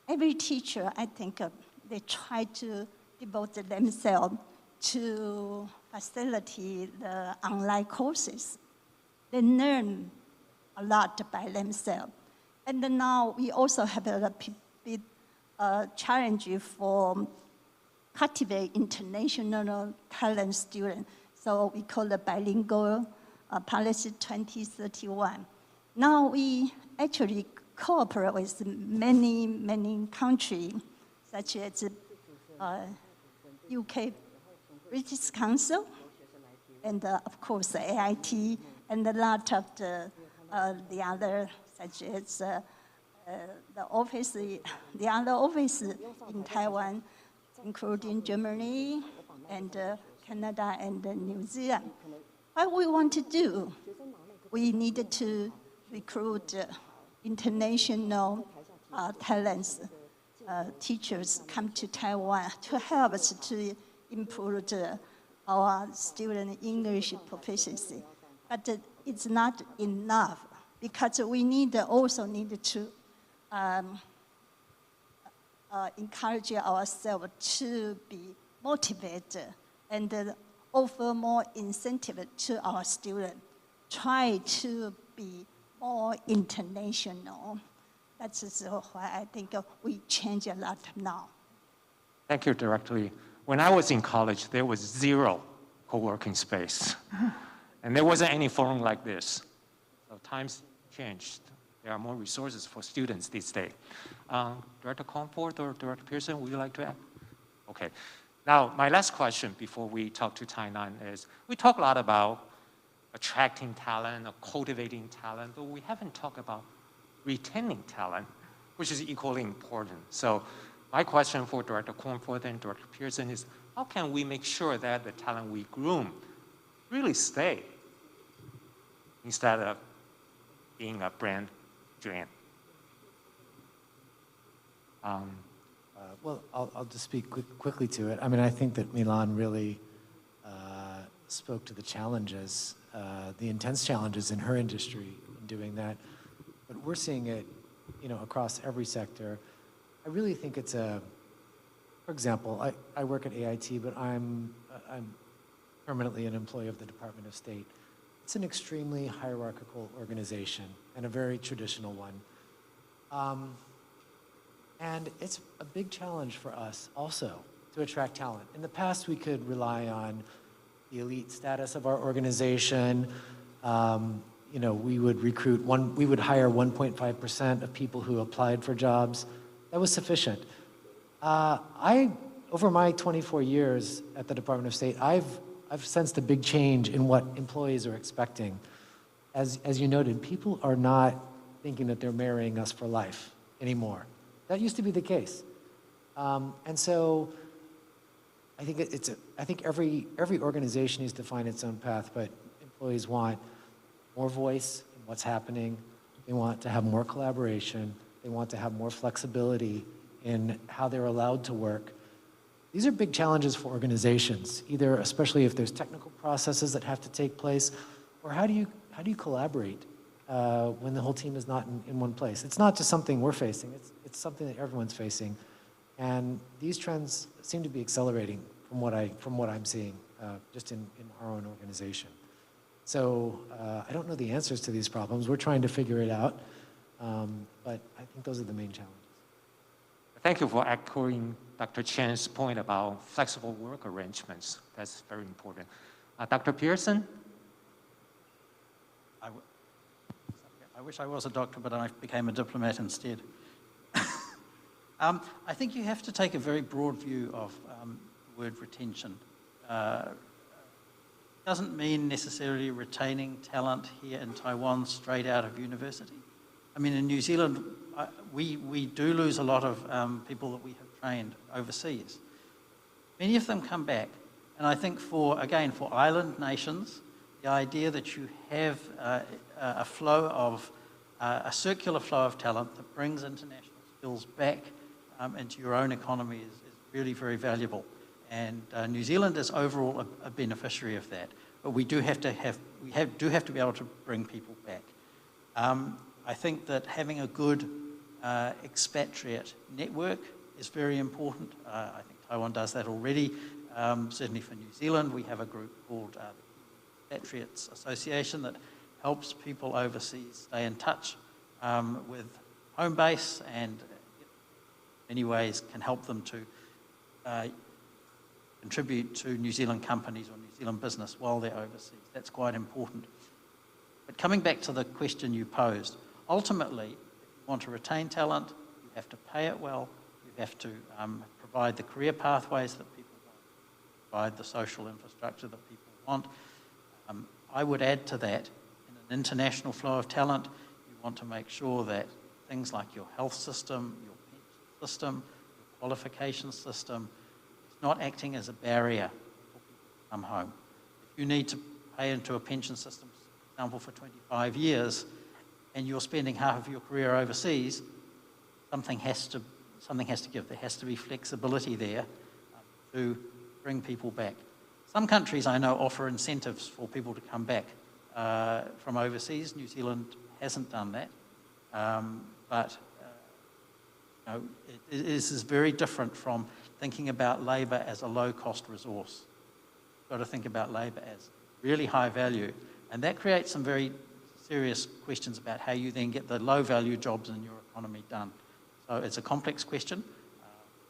Every teacher, I think, they try to devote themselves to facilitate the online courses. They learn a lot by themselves. And then now we also have a big challenge for cultivate international talent students. So we call the Bilingual Policy 2031. Now we actually cooperate with many countries, such as UK, British Council, and of course the AIT, and a lot of the other, such as the other offices in Taiwan, including Germany and Canada and New Zealand. What we want to do, we needed to recruit international talents, teachers come to Taiwan to help us to improve our student English proficiency. But it's not enough because we also need to encourage ourselves to be motivated and offer more incentive to our students. Try to be more international. That's why I think we change a lot now. Thank you, Director Lee. When I was in college, there was 0 co-working space. And there wasn't any forum like this. So times changed. There are more resources for students these days. Director Comfort or Director Pearson, would you like to add? Okay. Now, my last question before we talk to Tainan is, we talk a lot about attracting talent or cultivating talent, but we haven't talked about retaining talent, which is equally important. So my question for Director Comfort and Director Pearson is, how can we make sure that the talent we groom really stay instead of being a brand drain? Well, I'll just speak quickly to it. I mean, I think that Milan really spoke to the challenges, the intense challenges in her industry in doing that. But we're seeing it, across every sector. I really think it's for example, I work at AIT, but I'm permanently an employee of the Department of State. It's an extremely hierarchical organization and a very traditional one. And it's a big challenge for us also to attract talent. In the past, we could rely on the elite status of our organization. We would we would hire 1.5% of people who applied for jobs. That was sufficient. Over my 24 years at the Department of State, I've sensed a big change in what employees are expecting. As you noted, people are not thinking that they're marrying us for life anymore. That used to be the case. And so I think every organization needs to find its own path, but employees want more voice in what's happening. They want to have more collaboration. They want to have more flexibility in how they're allowed to work. These are big challenges for organizations, either especially if there's technical processes that have to take place, or how do you collaborate when the whole team is not in one place? It's not just something we're facing, it's something that everyone's facing. And these trends seem to be accelerating from what I'm seeing just in our own organization. So I don't know the answers to these problems. We're trying to figure it out, but I think those are the main challenges. Thank you for echoing Dr. Chen's point about flexible work arrangements. That's very important. Dr. Pearson? I wish I was a doctor, but I became a diplomat instead. I think you have to take a very broad view of the word retention. Doesn't mean necessarily retaining talent here in Taiwan straight out of university. I mean, in New Zealand, we do lose a lot of people that we have trained overseas. Many of them come back, and I think for island nations, the idea that you have a flow of, a circular flow of talent that brings international skills back into your own economy is really very valuable. And New Zealand is overall a beneficiary of that. But we do have to be able to bring people back. I think that having a good expatriate network is very important. I think Taiwan does that already. Certainly for New Zealand, we have a group called the Expatriates Association that helps people overseas stay in touch with home base and in many ways can help them to contribute to New Zealand companies or New Zealand business while they're overseas. That's quite important. But coming back to the question you posed, ultimately, if you want to retain talent, you have to pay it well, you have to provide the career pathways that people want, provide the social infrastructure that people want. I would add to that, in an international flow of talent, you want to make sure that things like your health system, your pension system, your qualification system, is not acting as a barrier for people to come home. If you need to pay into a pension system, for example, for 25 years, and you're spending half of your career overseas, something has to give. There has to be flexibility there to bring people back. Some countries I know offer incentives for people to come back from overseas. New Zealand hasn't done that, but this is very different from thinking about labour as a low-cost resource. You've got to think about labour as really high value, and that creates some very serious questions about how you then get the low-value jobs in your economy done. So it's a complex question,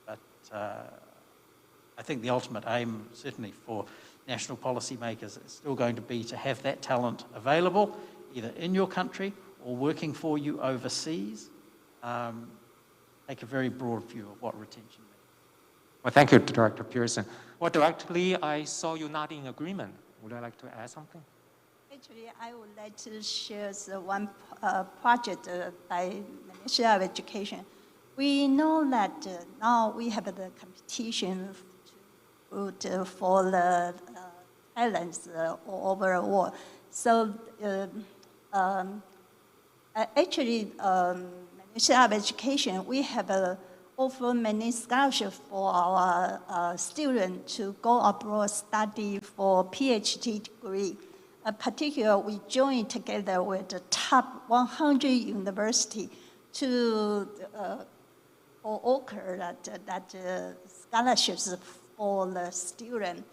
but I think the ultimate aim, certainly for national policymakers, is still going to be to have that talent available, either in your country or working for you overseas. Take a very broad view of what retention means. Well, thank you, Director Pearson. Well, directly, I saw you not in agreement. Would you like to add something? Actually, I would like to share one project by the Ministry of Education. We know that now we have the competition for the talents all over the world. So actually, Ministry of Education, we have offered many scholarships for our students to go abroad study for PhD degree. Particularly, we joined together with the top 100 universities to offer that scholarships for the student.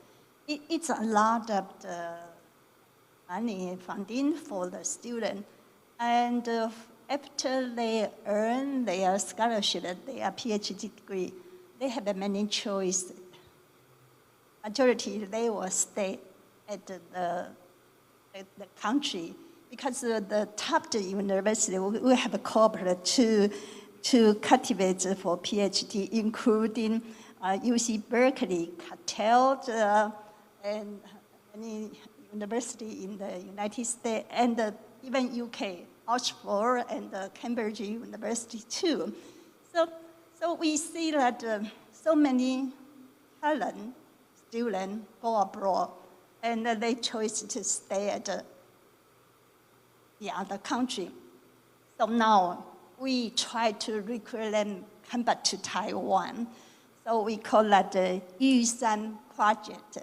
It's a lot of the money funding for the student. And after they earn their scholarship, their PhD degree, they have many choices. Majority, they will stay at the country because the top university we have cooperated to cultivate for PhD, including UC Berkeley, Cattell, and many university in the United States, and even UK, Oxford, and Cambridge University too. So we see that so many talent students go abroad, and they choose to stay at the other country. So now we try to recruit them come back to Taiwan. So we call that the Yusan Project,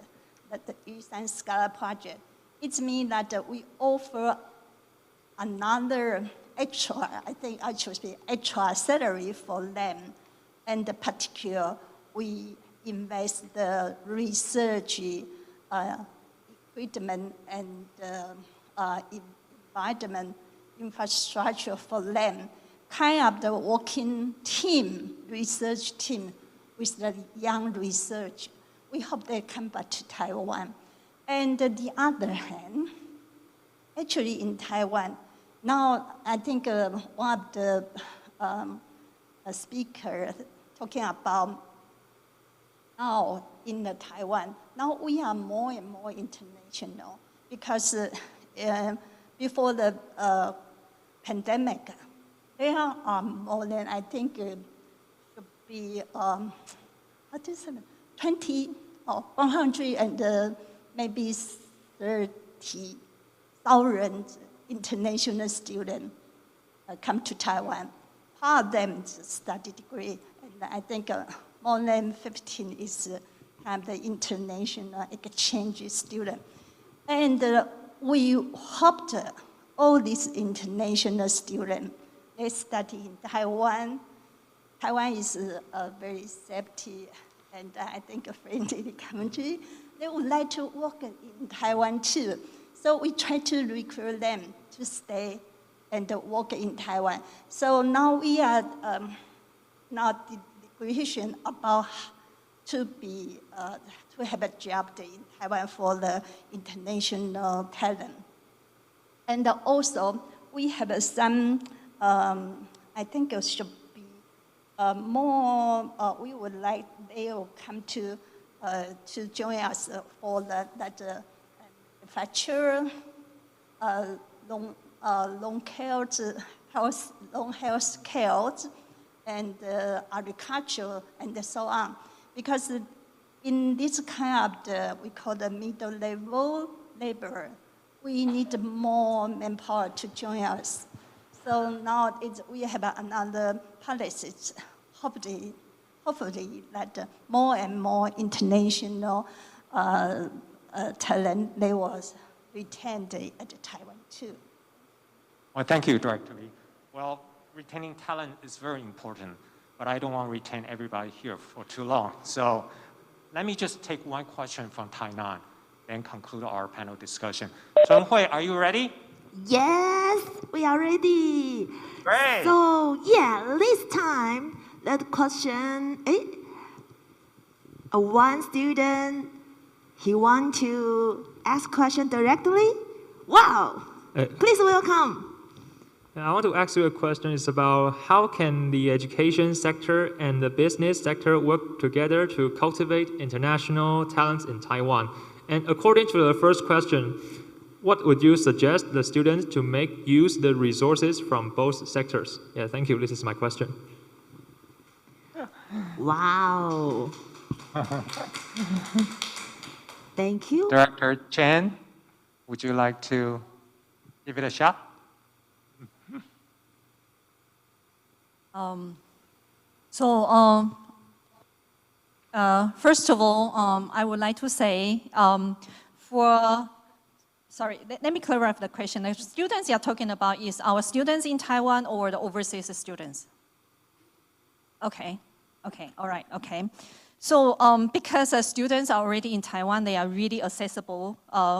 the Yusan Scholar Project. It means that we offer another extra, I think I should say extra salary for them. And in particular, we invest the research equipment and environment infrastructure for them, kind of the working team, research team with the young research. We hope they come back to Taiwan. And the other hand, actually in Taiwan, now I think one of the speakers talking about now in Taiwan, now we are more and more international because before the pandemic, there are more than, I think, should be 20 or 100 and maybe 30,000 international students come to Taiwan. Part of them study degree, and I think more than 15 is have the international exchange student. And we hoped all these international students, they study in Taiwan. Taiwan is a very safety and I think a friendly country. They would like to work in Taiwan too. So we try to recruit them to stay and work in Taiwan. So now we are now the question about to have a job in Taiwan for the international talent. And also, we have some, I think it should be more, we would like they will come to join us for that manufacture, long health care, and agriculture, and so on. Because in this kind of, we call the middle level labor, we need more manpower to join us. So now we have another policy, hopefully that more and more international talent, they was retained at Taiwan too. Well, thank you, Director Lee. Well, retaining talent is very important, but I don't want to retain everybody here for too long. So let me just take one question from Tainan, then conclude our panel discussion. Chenghui, are you ready? Yes, we are ready. Great. So yeah, this time, that question, one student, he want to ask question directly? Wow, please welcome. I want to ask you a question. It's about how can the education sector and the business sector work together to cultivate international talents in Taiwan? And according to the first question, what would you suggest the students to make use the resources from both sectors? Yeah, thank you. This is my question. Wow. Thank you. Director Chen, would you like to give it a shot? First of all, I would like to say let me clarify the question. The students you're talking about is our students in Taiwan or the overseas students? Okay, all right, okay. So because students are already in Taiwan, they are really accessible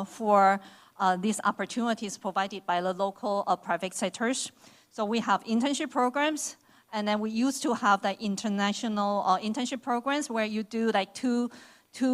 for these opportunities provided by the local private sectors. So we have internship programs, and then we used to have the international internship programs where you do like two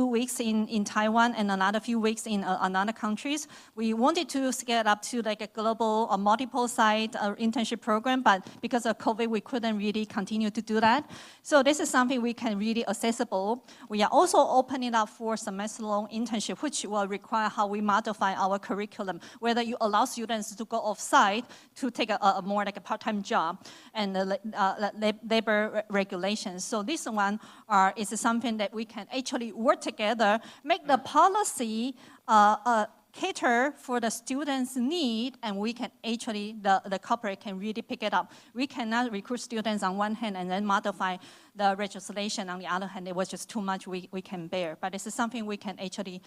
weeks in Taiwan and another few weeks in another countries. We wanted to scale up to like a global multiple site internship program, but because of COVID, we couldn't really continue to do that. So this is something we can really accessible. We are also opening up for semester-long internship, which will require how we modify our curriculum, whether you allow students to go off-site to take a more like a part-time job and labor regulations. So this one is something that we can actually work together, make the policy cater for the students' need, and we can actually, the corporate can really pick it up. We cannot recruit students on one hand and then modify the legislation on the other hand. It was just too much we can bear. But this is something we can actually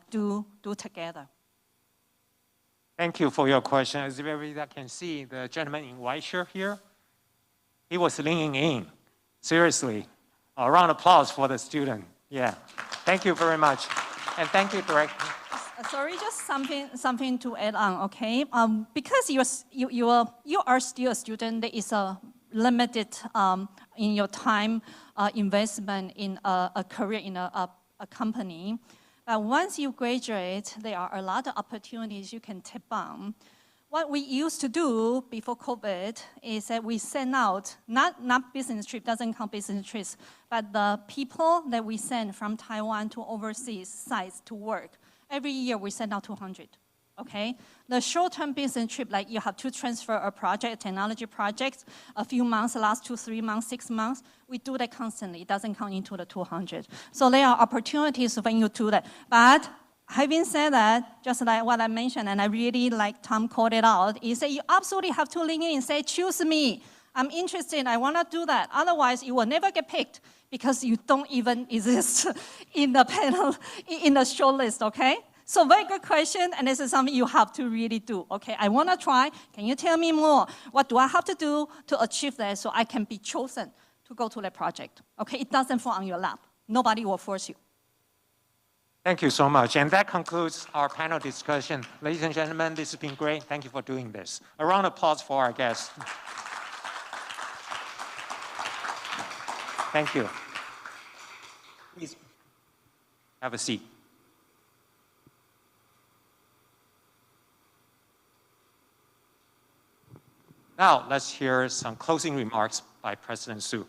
do together. Thank you for your question. As everybody can see, the gentleman in white shirt here, he was leaning in. Seriously, a round of applause for the student. Yeah, thank you very much. And thank you, Director. Sorry, just something to add on, okay? Because you are still a student, there is a limited in your time investment in a career in a company. But once you graduate, there are a lot of opportunities you can tap on. What we used to do before COVID is that we send out, not business trip, doesn't count business trips, but the people that we send from Taiwan to overseas sites to work. Every year we send out 200, okay? The short-term business trip, like you have to transfer a project, a technology project, a few months, last 2, 3 months, 6 months, we do that constantly. It doesn't count into the 200. So there are opportunities when you do that. But having said that, just like what I mentioned, and I really like Tom called it out, is that you absolutely have to lean in and say, choose me. I'm interested, I want to do that. Otherwise, you will never get picked because you don't even exist in the panel, in the short list, okay? So very good question, and this is something you have to really do, okay? I want to try. Can you tell me more? What do I have to do to achieve that so I can be chosen to go to that project, okay? It doesn't fall on your lap. Nobody will force you. Thank you so much. And that concludes our panel discussion. Ladies and gentlemen, this has been great. Thank you for doing this. A round of applause for our guests. Thank you. Please have a seat. Now, let's hear some closing remarks by President Su.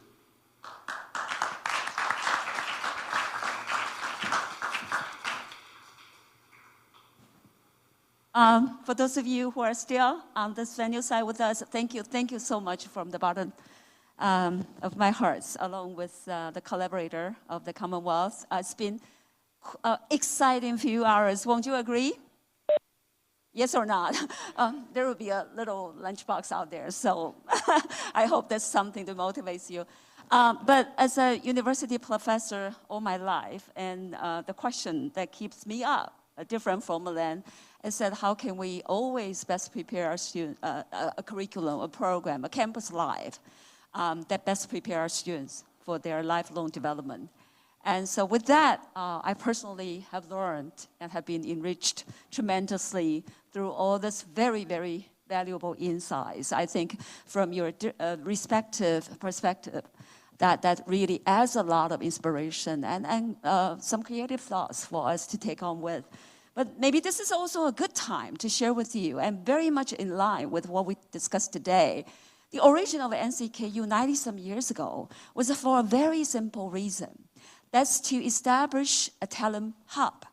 For those of you who are still on this venue side with us, thank you so much from the bottom of my heart, along with the collaborator of the Commonwealth. It's been an exciting few hours, won't you agree? Yes or not? There will be a little lunchbox out there, so I hope that's something that motivates you. But as a university professor all my life, and the question that keeps me up, different from Milan, is that how can we always best prepare our students, a curriculum, a program, a campus life that best prepare our students for their lifelong development. And so with that, I personally have learned and have been enriched tremendously through all this very, very valuable insights. I think from your respective perspective, that really adds a lot of inspiration and some creative thoughts for us to take on with. But maybe this is also a good time to share with you, and very much in line with what we discussed today. The origin of NCKU 90-some years ago was for a very simple reason. That's to establish a talent hub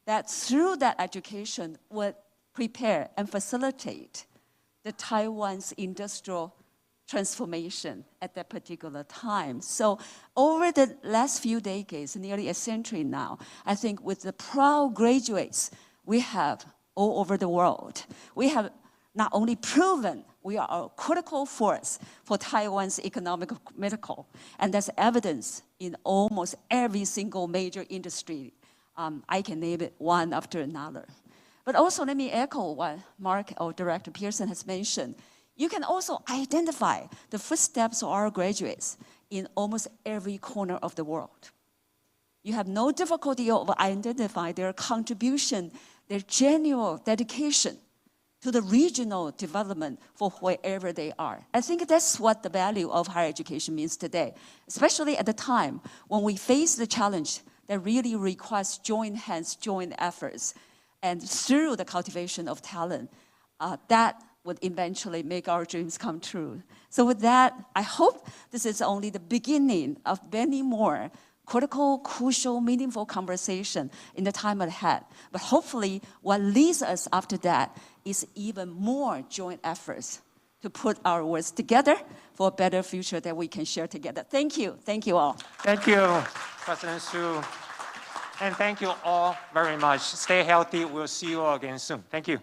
that through that education would prepare and facilitate the Taiwan's industrial transformation at that particular time. So over the last few decades, nearly a century now, I think with the proud graduates we have all over the world, we have not only proven we are a critical force for Taiwan's economic medical, and that's evidence in almost every single major industry. I can name it one after another. But also let me echo what Mark or Director Pearson has mentioned. You can also identify the footsteps of our graduates in almost every corner of the world. You have no difficulty of identifying their contribution, their genuine dedication to the regional development for wherever they are. I think that's what the value of higher education means today, especially at the time when we face the challenge that really requires joint hands, joint efforts, and through the cultivation of talent, that would eventually make our dreams come true. So with that, I hope this is only the beginning of many more critical, crucial, meaningful conversation in the time ahead. But hopefully, what leads us after that is even more joint efforts to put our words together for a better future that we can share together. Thank you. Thank you all. Thank you, President Su. And thank you all very much. Stay healthy. We'll see you all again soon. Thank you.